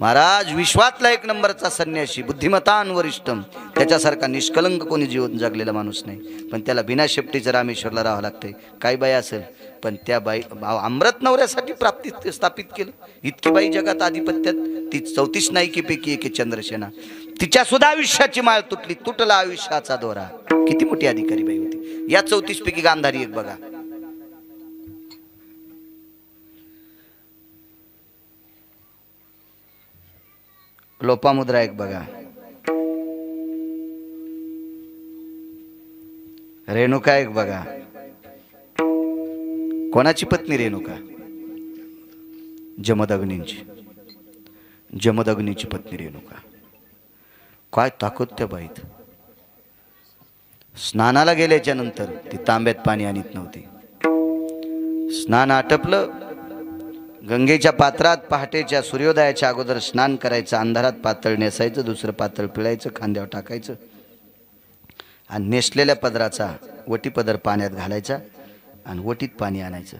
महाराज विश्वातला एक नंबरचा संन्यासी, बुद्धिमतान वरिष्ठम, त्याच्यासारखा निष्कलंक कोणी जीवन जगलेला माणूस नाही, पण त्याला बिना शेपटीचं रामेश्वरला राहावं लागतंय. काय बाई असेल, पण त्या बाई अमृत नवऱ्यासाठी प्राप्ती स्थापित केलं. इतकी बाई जगात आधिपत्यात, ती 34 नायिकेपैकी एक चंद्रसेना. तिच्या सुद्धा आयुष्याची माळ तुटली, तुटला आयुष्याचा दोरा. किती मोठी अधिकारी बाई होती. या 34 पैकी गांधारी एक बघा. लोपामुद्रा एक बघा. रेणुका एक बघा. कोणाची पत्नी रेणुका? जमदग्नीची पत्नी रेणुका. काय ताकद त्या बाईत. स्नानाला गेल्याच्या नंतर ती तांब्यात पाणी आणत नव्हती. स्नान आटपलं, गंगेच्या पात्रात पहाटेच्या सूर्योदयाच्या अगोदर स्नान करायचं, अंधारात पातळ नेसायचं, दुसरं पातळ पिळायचं, खांद्यावर टाकायचं आणि नेसलेल्या पदराचा वटी पदर पाण्यात घालायचा आणि वटीत पाणी आणायचं.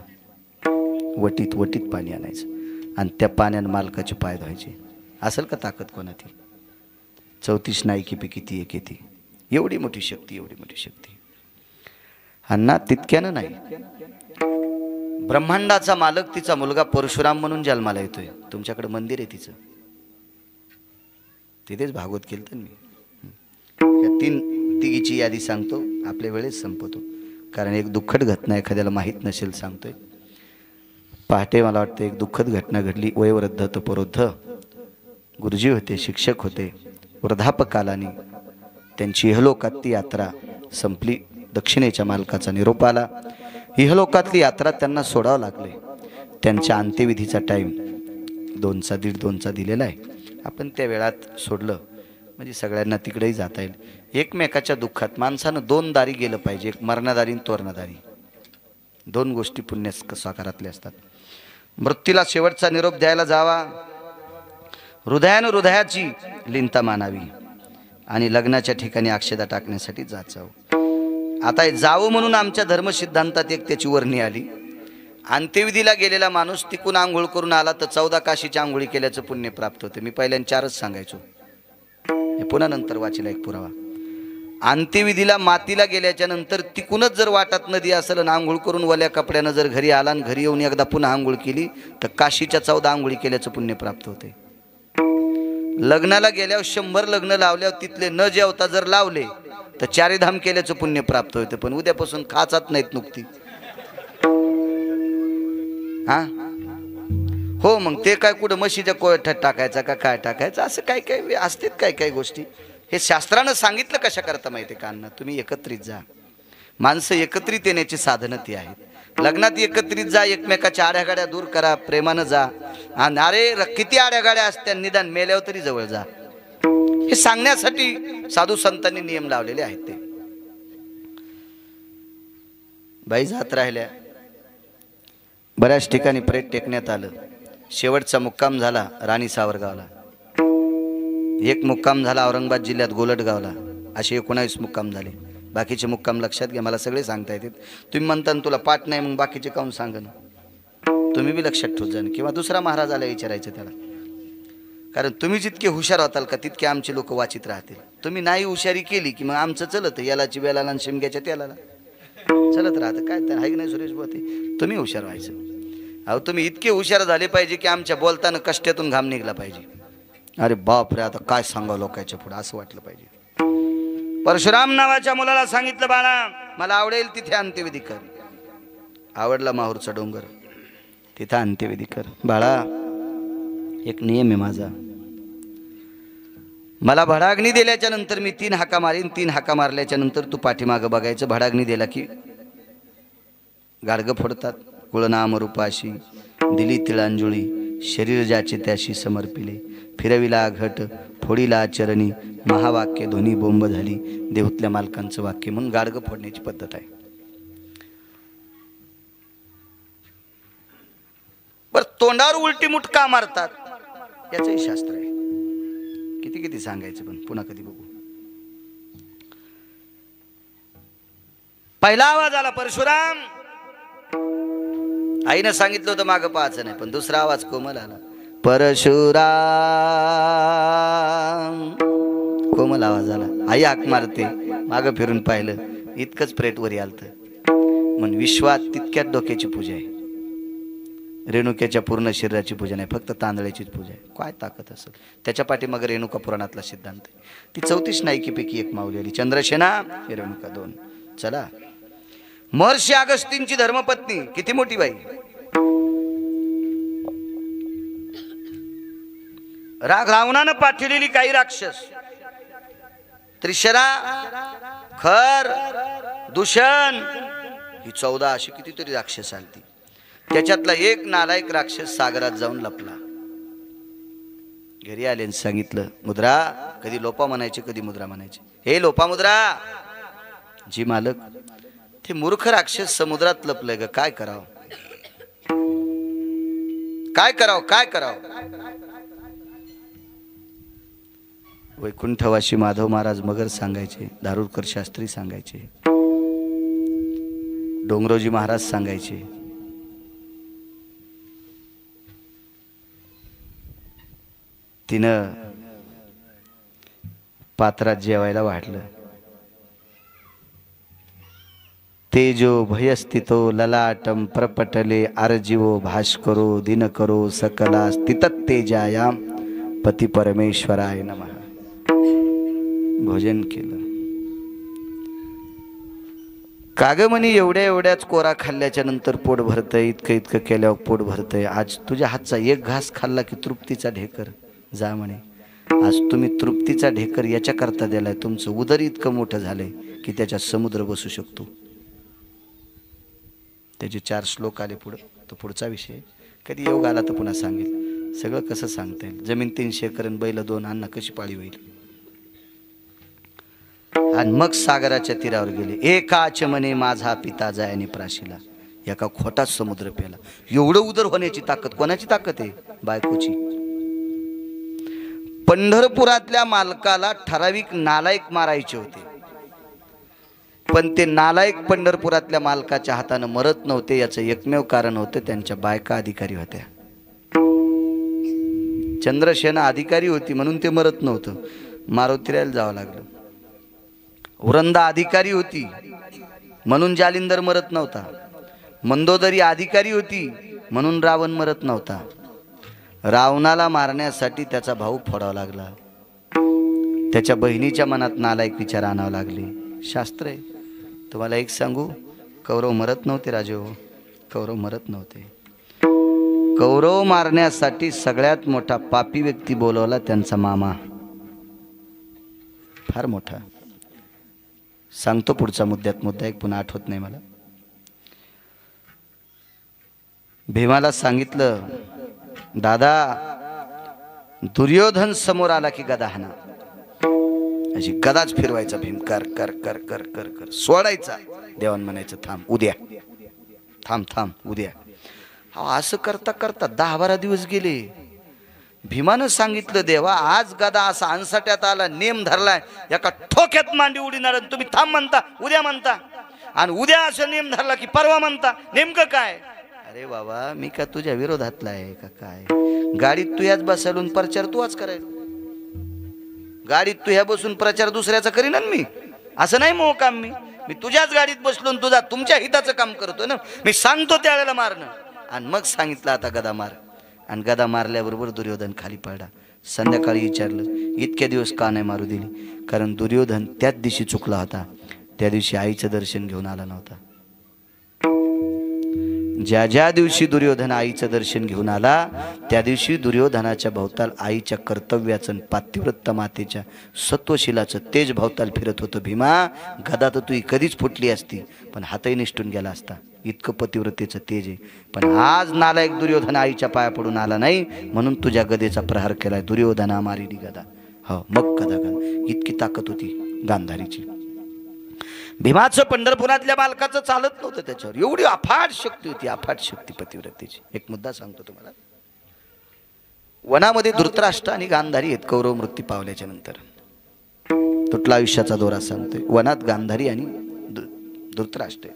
वटीत पाणी आणायचं आणि त्या पाण्यानं मालकाचे पाय धुवायचे. असेल का ताकद कोणाची? 34 नायिकेपैकी ती एक येते. एवढी मोठी शक्ती. अण्णा तितक्यानं नाही. ब्रह्मांडाचा मालक तिचा मुलगा परशुराम म्हणून जन्माला येतोय. तुमच्याकडे मंदिर आहे तिचं, तिथेच भागवत केलं तर मी. या तिघीची यादी सांगतो, आपल्या वेळेस संपवतो, कारण एक दुःखद घटना एखाद्याला माहीत नसेल सांगतोय. पहाटे मला वाटतं एक दुःखद घटना घडली. वयोवृद्ध तपोवृद्ध गुरुजी होते, शिक्षक होते. वृद्धापकालाने त्यांची इहलोकातली यात्रा संपली. दक्षिणेच्या मालकाचा निरोप आला. इहलोकातली यात्रा त्यांना सोडावं लागले. त्यांच्या अंत्यविधीचा टाईम 2:30 दिलेला आहे. आपण त्या वेळात सोडलं म्हणजे सगळ्यांना तिकडेही जाता येईल. एकमेकाच्या दुःखात माणसानं 2 दारी गेलं पाहिजे, एक मरणादारी आणि तोरणादारी. 2 गोष्टी पुण्य साकारातल्या असतात. मृत्यूला शेवटचा निरोप द्यायला जावा, हृदयानं हृदयाची लिंता मानावी आणि लग्नाच्या ठिकाणी अक्षदा टाकण्यासाठी जावं. आता जावं म्हणून आमच्या धर्मसिद्धांतात एक त्याची वर्णी आली. अंत्यविधीला गेलेला माणूस तिकून आंघोळ करून आला तर 14 काशीच्या आंघोळी केल्याचं पुण्य प्राप्त होते. मी पहिल्यांदा 4च सांगायचो, हे पुन्हा नंतर वाचीला एक पुरावा. अंत्यविधीला मातीला गेल्याच्या नंतर तिकूनच जर वाटात नदी असेल आणि आंघोळ करून वल्या कपड्यानं जर घरी आला आणि घरी येऊन एकदा पुन्हा आंघोळ केली तर काशीच्या 14 आंघोळी केल्याचं पुण्य प्राप्त होते. लग्नाला गेल्यावर 100 लग्न लावल्यावर तिथले न जेवता जर लावले तर 4 धाम केल्याचं पुण्य प्राप्त होतं. पण उद्यापासून खाचात नाहीत नुकती. हा हो, मग ते काय कुठं म्हशीच्या कोयठ्यात टाकायचा का काय टाकायचं, असं काय काय असतात काय काय गोष्टी. हे शास्त्रानं सांगितलं कशा करता माहिती का अण्णा, तुम्ही एकत्रित जा. माणसं एकत्रित येण्याची साधनं ती आहेत. लग्नात एकत्रित जा, एकमेकाच्या आड्यागाड्या दूर करा, प्रेमानं जा. आणि अरे किती आड्यागाड्या असत्या, निदान मेल्यावर तरी जवळ जा. हे सांगण्यासाठी साधू संतांनी नियम लावलेले आहेत. ते बाई जात राहिल्या, बऱ्याच ठिकाणी प्रेत टेकण्यात आलं. शेवटचा मुक्काम झाला राणी सावरगावला, एक मुक्काम झाला औरंगाबाद जिल्ह्यात गोलटगावला. असे 19 मुक्काम झाले. बाकीचे मुक्काम लक्षात घ्या, मला सगळे सांगता येतात. तुम्ही म्हणता तुला पाठ नाही, मग बाकीचे काहून सांग ना. तुम्ही बी लक्षात ठेवत जा, किंवा दुसरा महाराज आला विचारायचं त्याला. कारण तुम्ही जितके हुशार होताल का तितके आमचे लोक वाचित राहतील. तुम्ही नाही हुशारी केली की मग आमचं चलत यालाची बेलाला आणि शिमग्याच्या तेलाला चलत राहतं. काय तर आहे नाही सुरेश बोते, तुम्ही हुशार व्हायचं. अहो तुम्ही इतके हुशार झाले पाहिजे की आमच्या बोलताना कष्टातून घाम निघला पाहिजे. अरे बाप रे, आता काय सांगावं लोकांच्या पुढे असं वाटलं पाहिजे. परशुराम नावाच्या मुलाला सांगितलं, बाळा मला आवडेल तिथे अंत्यविधी कर. आवडला माहूरचा डोंगर, तिथं अंत्यविधी कर. बाळा एक नियम आहे माझा, मला भडाग्नी दिल्याच्या नंतर मी 3 हाका मारीन. 3 हाका मारल्याच्या नंतर तू पाठीमागं बघायचं. भडाग्नी दिला की गाडगं फोडतात. कुळनाम रूपाशी दिली तिळांजुळी, शरीर ज्याचे त्याशी समर्पिले. फिरविला घट फोडीला चरणी, महावाक्य ध्वनी बोंब झाली. देहूतल्या मालकांचं वाक्य. म्हणून गाडगं फोडण्याची पद्धत आहे. बर तोंडावर उलटी मुठ का मारतात याचंही शास्त्र आहे. किती किती सांगायचं, पण पुन्हा कधी बघू. पहिला आवाज आला परशुराम. आईनं सांगितलं होतं मागं पाहायचं नाही, पण दुसरा आवाज कोमल आला, परशुराम. कोमल आवाज आला. आई हाक मारते, मागं फिरून पाहिलं, इतकंच प्रेट वरी आलतं. म्हणून विश्वात तितक्यात डोक्याची पूजा आहे. रेणुक्याच्या पूर्ण शरीराची पूजा नाही, फक्त तांदळाचीच पूजा आहे. काय ताकद असेल त्याच्या पाठीमागे रेणुका पुराणातला सिद्धांत आहे. ती 34 नायकीपैकी एक माऊली आली, चंद्रसेना हे रेणुका 2. चला, महर्षी अगस्तींची धर्मपत्नी किती मोठी बाई. रावणानं पाठवलेली काही राक्षस, त्रिशरा, खर, दूषण, ही 14 अशी कितीतरी राक्षस आलती. त्याच्यातला एक नालायक राक्षस सागरात जाऊन लपला. घरी आले सांगितलं, मुद्रा, कधी लोपा म्हणायचे कधी मुद्रा म्हणायचे. हे लोपा मुद्रा. जी मालक, ते मूर्ख राक्षस समुद्रात लपलंय ग, काय करावं काय करावं काय करावं. वैकुंठवासी माधव महाराज मगर सांगायचे, दारुरकर शास्त्री सांगायचे, डोंगरोजी महाराज सांगायचे. तिनं पात्रात जेवायला वाढलं. तेजो भयस्थितो ललाटम प्रपटले आरजीवो भास्करो दिनकरो सकला स्थिततेजायाम पती परमेश्वराय नमः. भोजन केलं. कागमणी एवढ्या एवढ्याच कोरा खाल्ल्याच्या नंतर पोट भरतंय, इतकं इतकं केल्यावर पोट भरतंय. आज तुझ्या हातचा एक घास खाल्ला की तृप्तीचा ढेकर जा म्हणे. आज तुम्ही तृप्तीचा ढेकर याच्या करता दिलाय, तुमचं उदर इतकं मोठं झालंय की त्याच्यात समुद्र बसू शकतो. त्याचे 4 श्लोक आले पुढं, तो पुढचा विषय. कधी योग आला तर पुन्हा सांगेल. सगळं कसं सांगता येईल. जमीन 300 एकर, बैल 2, अण्णा कशी पाळी होईल. आणि मग सागराच्या तीरावर गेले. एकाच मने माझा पिता जायाने प्राशीला. एका खोटाच समुद्र पेला. एवढं उदर होण्याची ताकद कोणाची ताकद आहे? बायकोची. पंढरपुरातल्या मालकाला ठराविक नालायक मारायचे होते, पण ते नालायक पंढरपुरातल्या मालकाच्या हाताने मरत नव्हते. याचं एकमेव कारण होतं, त्यांच्या बायका अधिकारी होत्या. चंद्रसेना अधिकारी होती म्हणून ते मरत नव्हतं. मारुतीरायला जावं लागलं. वृंदा अधिकारी होती म्हणून जालिंदर मरत नव्हता. मंदोदरी अधिकारी होती म्हणून रावण मरत नव्हता. रावणाला मारण्यासाठी त्याचा भाऊ फोडावा लागला. त्याच्या बहिणीच्या मनात नालायक विचार आणावं लागले. शास्त्र आहे. तुम्हाला एक सांगू, कौरव मरत नव्हते राजे हो, कौरव मरत नव्हते. कौरव मारण्यासाठी सगळ्यात मोठा पापी व्यक्ती बोलवला त्यांचा मामा, फार मोठा. सांगतो पुढचा मुद्दा एक, पुन्हा आठवत नाही मला. भीमाला सांगितलं, दादा दुर्योधन समोर आला की गदा हाना. अशी गदाच फिरवायचा भीम, कर कर कर कर कर कर सोडायचा. देवान म्हणायचं थांब उद्या, थांब थांब उद्या. असं करता करता 10-12 दिवस गेले. भीमानं सांगितलं, देवा आज गदा असा अन्साट्यात आला, नेम धरलाय, एका ठोक्यात मांडी उडीणार. तुम्ही थांब म्हणता, उद्या म्हणता, आणि उद्या असं नेम धरला की परवा म्हणता. नेमकं काय? अरे बाबा मी का तुझ्या विरोधातला आहे का काय? गाडीत तू याच बसायला प्रचार तू आज करायला. गाडीत तू ह्या बसून प्रचार दुसऱ्याचा करीन मी, असं नाही मोह काम. मी तुझ्याच गाडीत बसलो तुझा तुमच्या हिताचं काम करतो ना. मी सांगतो त्यावेळेला मारणं, आणि मग सांगितलं आता गदा मार. आणि गदा मारल्याबरोबर दुर्योधन खाली पडला. संध्याकाळी विचारलं, इतक्या दिवस का नाही मारू दिली? कारण दुर्योधन त्याच दिवशी चुकला होता. त्या दिवशी आईचं दर्शन घेऊन आला नव्हता. ज्या ज्या दिवशी दुर्योधन आईचं दर्शन घेऊन आला, त्या दिवशी दुर्योधनाच्या भोवताल आईच्या कर्तव्याचं, पातिव्रत्य मातेच्या सत्वशिलाचं तेज भोवताल फिरत होतं. भीमा, गदा तर तू कधीच फुटली असती, पण हातही निष्ठून गेला असता. इतकं पतिव्रतेचं तेज आहे. पण आज नालायक दुर्योधन आईच्या पाया पडून आला नाही, म्हणून तुझ्या गदेचा प्रहार केलाय. दुर्योधना मारिली गदा. हो, मग गदा इतकी ताकद होती गांधारीची. भीमाचं पंढरपुरातल्या बालकाचं चालत नव्हतं त्याच्यावर, एवढी अफाट शक्ती होती, अफाट शक्ती पतिव्रतेची. एक मुद्दा सांगतो तुम्हाला. वनामध्ये धृतराष्ट्र आणि गांधारी आहेत कौरव मृत्यू पावल्याच्या नंतर. तुटला आयुष्याचा दोरा सांगतोय. वनात गांधारी आणि धृतराष्ट्र.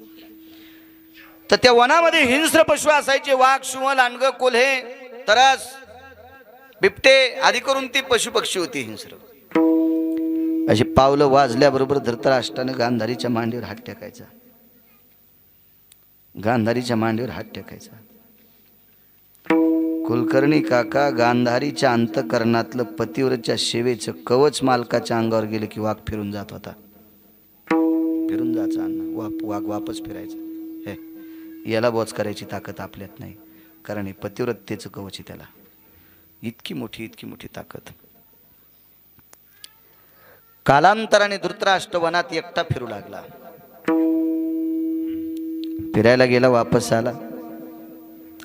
तर त्या वनामध्ये हिंस्र पशु असायचे. वाघ, सिंह, लांडगं, कोल्हे, तरस, बिबटे आदी करून ती पशु पक्षी होती हिंस्र. अशी पावलं वाजल्याबरोबर धृतराष्ट्रानं गांधारीच्या मांडीवर हात टेकायचा. गांधारीच्या मांडीवर हात टेकायचा. कुलकर्णी काका, गांधारीच्या अंतकरणातलं पतिव्रतेच्या सेवेचं कवच मालकाच्या अंगावर गेलं की वाघ फिरून जात होता. फिरून जायचा अण्णा, वाघ वापस फिरायचा. हे याला बोच करायची ताकद आपल्यात नाही, कारण हे पतिव्रतेचं कवच आहे त्याला. इतकी मोठी ताकद. कालांतराने धृतराष्ट्र वनात एकटा फिरू लागला. फिरायला गेला, वापस आला.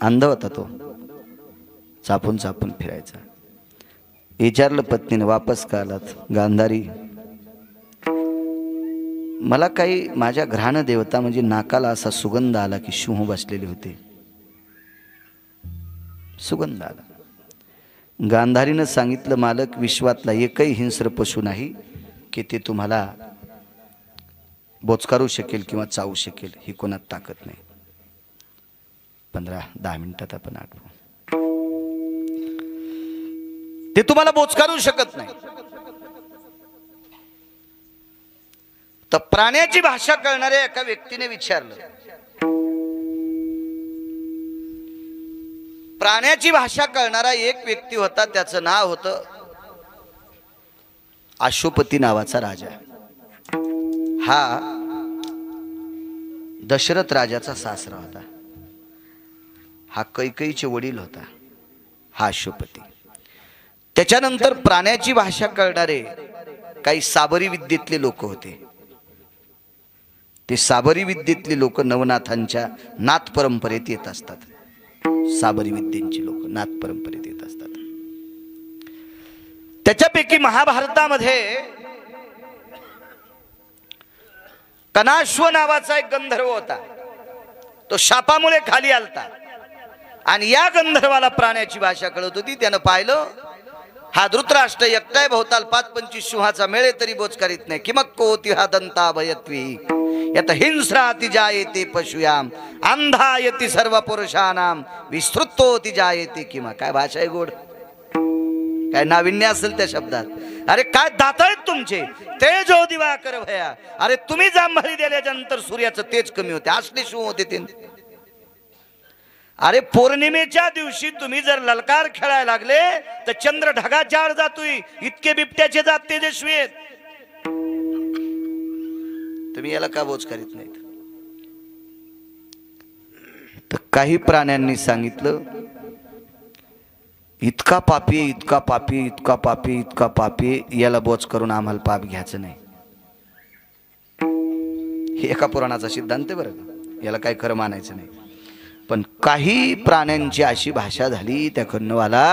अंध होता तो, चापून चापून फिरायचा. विचारलं पत्नीने, वापस का आलात? गांधारी, मला काही माझ्या घ्राण देवता म्हणजे नाकाला असा सुगंध आला की सिंह बसलेले होते. सुगंध आला. गांधारीनं सांगितलं, मालक, विश्वातला एकही हिंस्र पशु नाही की ते तुम्हाला बोचकारू शकेल किंवा चावू शकेल. ही कोणात ताकद नाही. 15-10 मिनिटात आपण आठवू. ते तुम्हाला बोचकारू शकत नाही. तर प्राण्याची भाषा कळणाऱ्या एका व्यक्तीने विचारलं. प्राण्याची भाषा कळणारा एक व्यक्ती होता. त्याचं नाव होतं अश्वपती नावाचा राजा. हा दशरथ राजाचा सासरा होता. हा कैकेयीचे वडील होता, हा अश्वपती. त्याच्यानंतर प्राण्याची भाषा कळणारे काही साबरी विद्येतले लोक होते. ते साबरी विद्येतले लोक नवनाथांच्या नाथ परंपरेत येत असतात. साबरी विद्येची लोक नाथ परंपरेत येत असतात. त्याच्यापैकी महाभारतामध्ये कणाश्व नावाचा एक गंधर्व होता. तो शापामुळे खाली आलता आणि या गंधर्वाला प्राण्याची भाषा कळत होती. त्यानं पाहिलं, हा धृतराष्ट्र एकटाय भोवताल 5-25 सिंहाचा मेळे तरी बोच करीत नाही. किमक्को होती हा दंता भयत्वी यत हिंस्राति जायते पशुयाम अंधायति सर्व पुरुषानाम विस्तृतोति जायते. किमा काय भाषा आहे गोड, काय नाविन्य असेल त्या शब्दात. अरे काय दात आहेत तुमचे. तेजो दिवाकर भया. अरे तुम्ही जांभळी दिल्याच्या नंतर सूर्याचं तेज कमी होते. असले शिव होते ते. अरे पौर्णिमेच्या दिवशी तुम्ही जर ललकार खेळायला लागले तर चंद्र ढगाच्या आड जातोय, इतके बिबट्याचे जात तेजस्वी आहेत. तुम्ही याला का बोच करीत नाहीत? तर काही प्राण्यांनी सांगितलं इतका पापी, इतका पापी, इतका पापी, इतका पापी, याला बोच करून आम्हाला पाप घ्यायचं नाही. हे एका पुराणाचा सिद्धांत आहे बरं का, याला काही खरं मानायचं नाही. पण काही प्राण्यांची अशी भाषा झाली त्या खन्नवाला,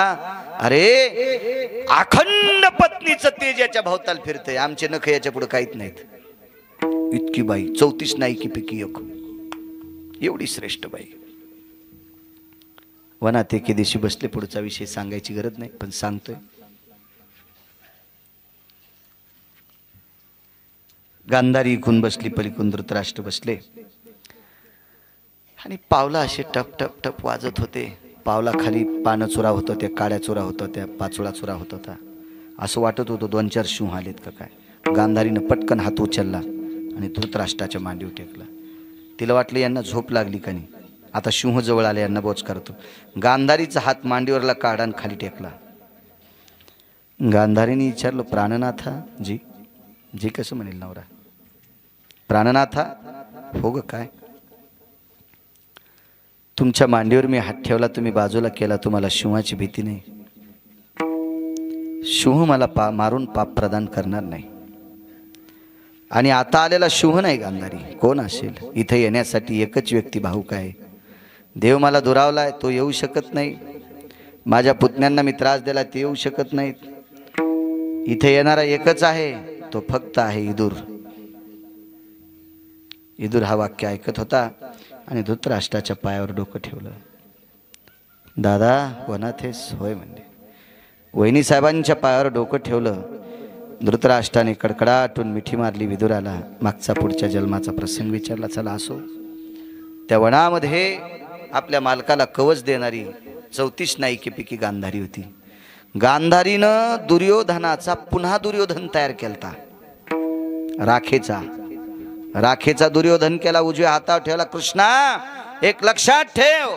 अरे अखंड पत्नीचं तेज याच्या भोवताल फिरतंय, आमचे नख याच्या पुढे काहीच नाहीत. इतकी बाई 34 नायकी पैकी एक, एवढी श्रेष्ठ बाई. वनात एके दिवशी बसले, पुढचा विषय सांगायची गरज नाही पण सांगतोय. गांधारी इकून बसली, पलीकडून धृतराष्ट्र बसले आणि पावला असे टप टप टप वाजत होते. पावला खाली पानं चुरा होत होत्या, काड्या चुरा होत होत्या, पाचोळा चुरा होत होता. असं वाटत होतं 2-4 शिव आलेत का काय. गांधारीनं पटकन हात उचलला आणि धृतराष्ट्राच्या मांडीवर टेकला. तिला वाटलं यांना झोप लागली का नाही, आता सिंह जवळ आले, यांना बोच करतो. गांधारीचा हात मांडीवरला काढा आणि खाली टेकला. गांधारीने विचारलं, प्राणनाथा जी? जी कसं म्हणेल नवरा? प्राणनाथा, हो ग काय? तुमच्या मांडीवर मी हात ठेवला, तुम्ही बाजूला केला, तुम्हाला सिंहाची भीती नाही? सिंह मला मारून पाप प्रदान करणार नाही. आणि आता आलेला सिंह नाही गांधारी, कोण असेल? इथे येण्यासाठी एकच व्यक्ती भाऊक आहे. देव मला दुरावलाय, तो येऊ शकत नाही. माझ्या पुतण्यांना मी त्रास दिला, ते येऊ शकत नाहीत. इथे येणारा एकच आहे, तो फक्त आहे इदूर. इदूर हा वाक्य ऐकत होता आणि धृतराष्ट्राच्या पायावर डोकं ठेवलं. दादा वनात हेस? होय म्हणले. वहिनी साहेबांच्या पायावर डोकं ठेवलं. धृतराष्ट्राने कडकडाटून मिठी मारली विदुराला. मागचा पुढच्या जन्माचा प्रसंग विचारला. चला असो. त्या वनामध्ये आपल्या मालकाला कवच देणारी 34 नायकीपैकी गांधारी होती. गांधारीनं दुर्योधनाचा पुन्हा दुर्योधन तयार केलता. राखेचा दुर्योधन केला. उजव्या हातावर ठेवला. कृष्णा एक लक्षात ठेव,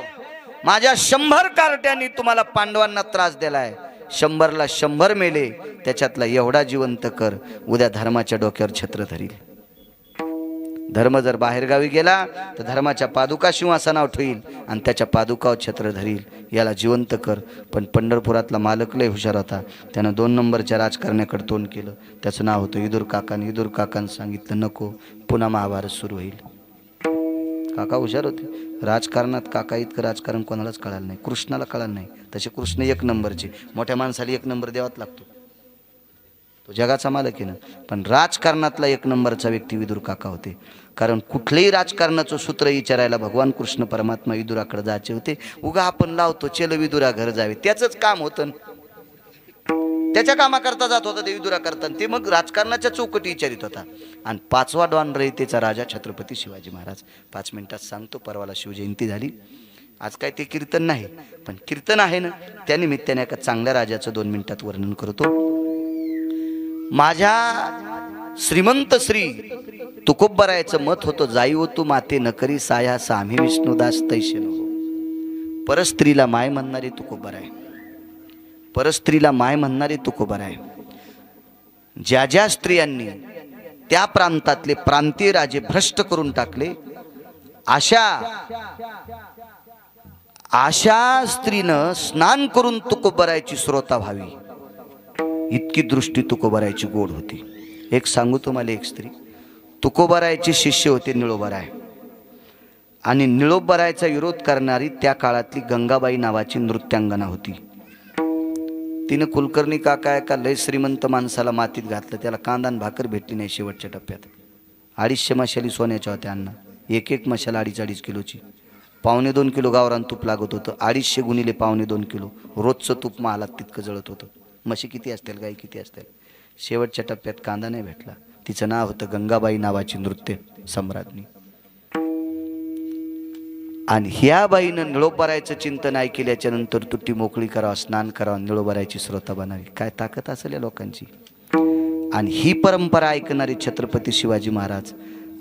माझ्या 100 कार्ट्यांनी तुम्हाला पांडवांना त्रास दिलाय. 100ला 100 मेले, त्याच्यातला एवढा जिवंत कर, उद्या धर्माच्या डोक्यावर छत्र धरील. धर्म जर बाहेरगावी गेला तर धर्माच्या पादुका सिंहासनावर ठेवील आणि त्याच्या पादुकावर छत्र धरील. याला जिवंत कर. पण पंढरपुरातला मालक लय हुशार होता. त्यानं 2 नंबरच्या राजकारण्याकडे तोंड केलं. त्याचं नाव होतं इदूर काकाने. इदूर काकानं सांगितलं नको, पुन्हा महाभारत सुरू होईल. काका हुशार होते राजकारणात. काका इतकं राजकारण कोणालाच कळालं नाही. कृष्णाला कळालं नाही. तसे कृष्ण 1 नंबरचे. मोठ्या माणसाला 1 नंबर द्यावाच लागतो, तो जगाचा मालक आहे ना. पण राजकारणातला 1 नंबरचा व्यक्ती विदुर काका होते. कारण कुठलेही राजकारणाचं सूत्र विचारायला भगवान कृष्ण परमात्मा विदुराकडे जायचे होते. उगा आपण लावतो चल विदुरा घर जावे, त्याचंच काम होतं. त्याच्या कामाकरता जात होता ते विदुरा करता. ते मग राजकारणाच्या चौकटी विचारित होता. आणि 5वा डॉन रयतेचा राजा छत्रपती शिवाजी महाराज. 5 मिनिटात सांगतो. परवाला शिवजयंती झाली. आज काय ते कीर्तन नाही, पण कीर्तन आहे ना, त्या निमित्ताने एका चांगल्या राजाचं 2 मिनिटात वर्णन करतो. माझ्या श्रीमंत श्री तुकोबरायाचं मत होतं, जाई हो तू माते नकरी साया सामी विष्णुदास तैसे नको. परस्त्रीला माय म्हणणारे तुकोबराय. परस्त्रीला माय म्हणणारे तुकोबराय. ज्या ज्या स्त्रियांनी त्या प्रांतातले प्रांतीय राजे भ्रष्ट करून टाकले, अशा स्त्रीनं स्नान करून तुकोबरायची श्रोता व्हावी, इतकी दृष्टी तुकोबरायची गोड होती. एक सांगू तुम्हाला, एक स्त्री तुकोबरायचे शिष्य होते निळोबराय. आणि निळोबरायचा विरोध करणारी त्या काळातली गंगाबाई नावाची नृत्यांगना होती. तिने कुलकर्णी काका एका लय श्रीमंत माणसाला मातीत घातलं. त्याला कांदा भाकर भेटली नाही. शेवटच्या टप्प्यात 250 मशाली सोन्याच्या होत्या. अण्णा एक मशाल 2.5 किलोची. 1.25 किलो गावरान तूप लागत होतं. 250 गुणिले 1.25 किलो रोजचं तूप महालात तितकं जळत होतं. म्हशी किती असतील, गाई किती असतील. शेवटच्या टप्प्यात कांदा नाही भेटला. तिचं नाव होतं गंगाबाई नावाची नृत्य सम्राज्ञी. आणि ह्या बाईनं निळोबरायचं चिंतन ऐकल्याच्या नंतर तुटी मोकळी करावं, स्नान करावं, निळोबरायची श्रोता बनावी. काय ताकद असेल या लोकांची. आणि ही परंपरा ऐकणारे छत्रपती शिवाजी महाराज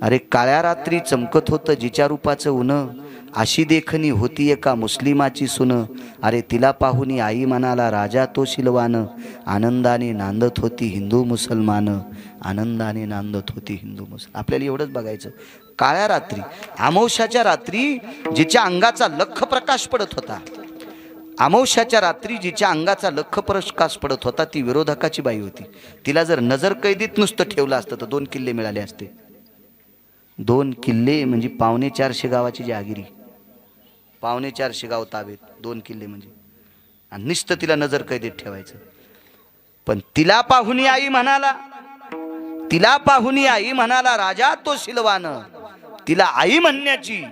अरे काळ्या रात्री चमकत होतं जिच्या रूपाचं ऊन, अशी देखणी होती एका मुस्लिमाची सुन. अरे तिला पाहुनी आई म्हणाला राजा तो शिलवान, आनंदाने नांदत होती हिंदू मुसलमान, आनंदाने नांदत होती हिंदू मुसलमान. आपल्याला एवढंच बघायचं. काळ्या रात्री, अमावस्याच्या रात्री जिच्या अंगाचा लख प्रकाश पडत होता, अमावस्याच्या रात्री जिच्या अंगाचा लख प्रकाश पडत होता, ती विरोधकाची बाई होती. तिला जर नजर कैदीत नुसतं ठेवलं असतं तर 2 किल्ले मिळाले असते. 2 किल्ले म्हणजे 450 गावाची जहागिरी, 450 गाव ताबेत, 2 किल्ले म्हणजे. आणि नुसतं तिला नजर कैदेत ठेवायचं. पण तिला पाहुणी आई म्हणाला, तिला पाहुणी आई म्हणाला राजा तो शिलवान. तिला आई म्हणण्याची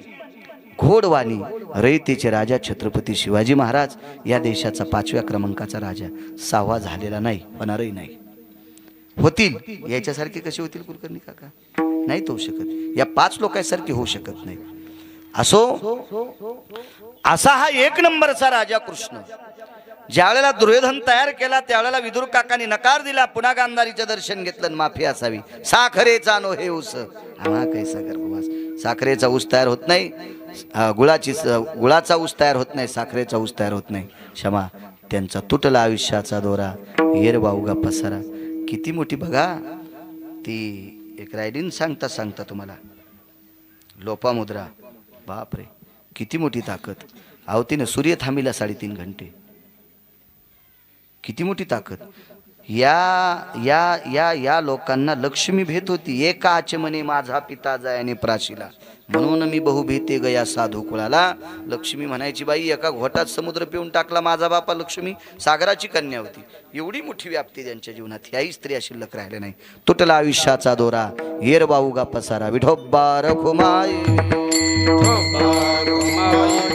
घोडवाणी रयतेचे राजा छत्रपती शिवाजी महाराज, या देशाचा 5व्या क्रमांकाचा राजा, 6वा झालेला नाही, होणारही नाही. होतील याच्यासारखे कसे होतील कुलकर्णी काका? नाही होऊ शकत. या 5 लोकांसारखे होऊ शकत नाही. असो, असा हा 1 नंबरचा राजा कृष्ण. ज्यावेळेला दुर्योधन तयार केला त्यावेळेला विदुर काकांनी नकार दिला. पुन्हा गांधारीचं दर्शन घेतलं, माफी असावी. साखरेचा नो हे ऊस, आम्हा कैसा गर्भवास. साखरेचा ऊस तयार होत नाही, गुळाचा ऊस तयार होत नाही, साखरेचा ऊस तयार होत नाही. क्षमा. त्यांचा तुटला आयुष्याचा दोरा, येर वावगा पसारा. किती मोठी बघा ती एक रायडीन सांगता सांगता तुम्हाला लोपामुद्रा. बापरे किती मोठी ताकद. अहो तिने सूर्य थांबिला 3.5 घंटे. किती मोठी ताकद. या या या या लोकांना लक्ष्मी भेट होती. एका आचमने माझा पिता जायाने प्राशीला, म्हणून मी बहु भेटे गया साधू कुळाला. लक्ष्मी म्हणायची बाई एका घोटात समुद्र पिऊन टाकला माझा बापा. लक्ष्मी सागराची कन्या होती. एवढी मोठी व्याप्ती त्यांच्या जीवनात. ह्याही स्त्रिया शिल्लक राहिल्या नाही. तुटला आयुष्याचा दोरा, येर बाऊगा पसारा. विठोबा रखुमाई, विठोबा रखुमाई,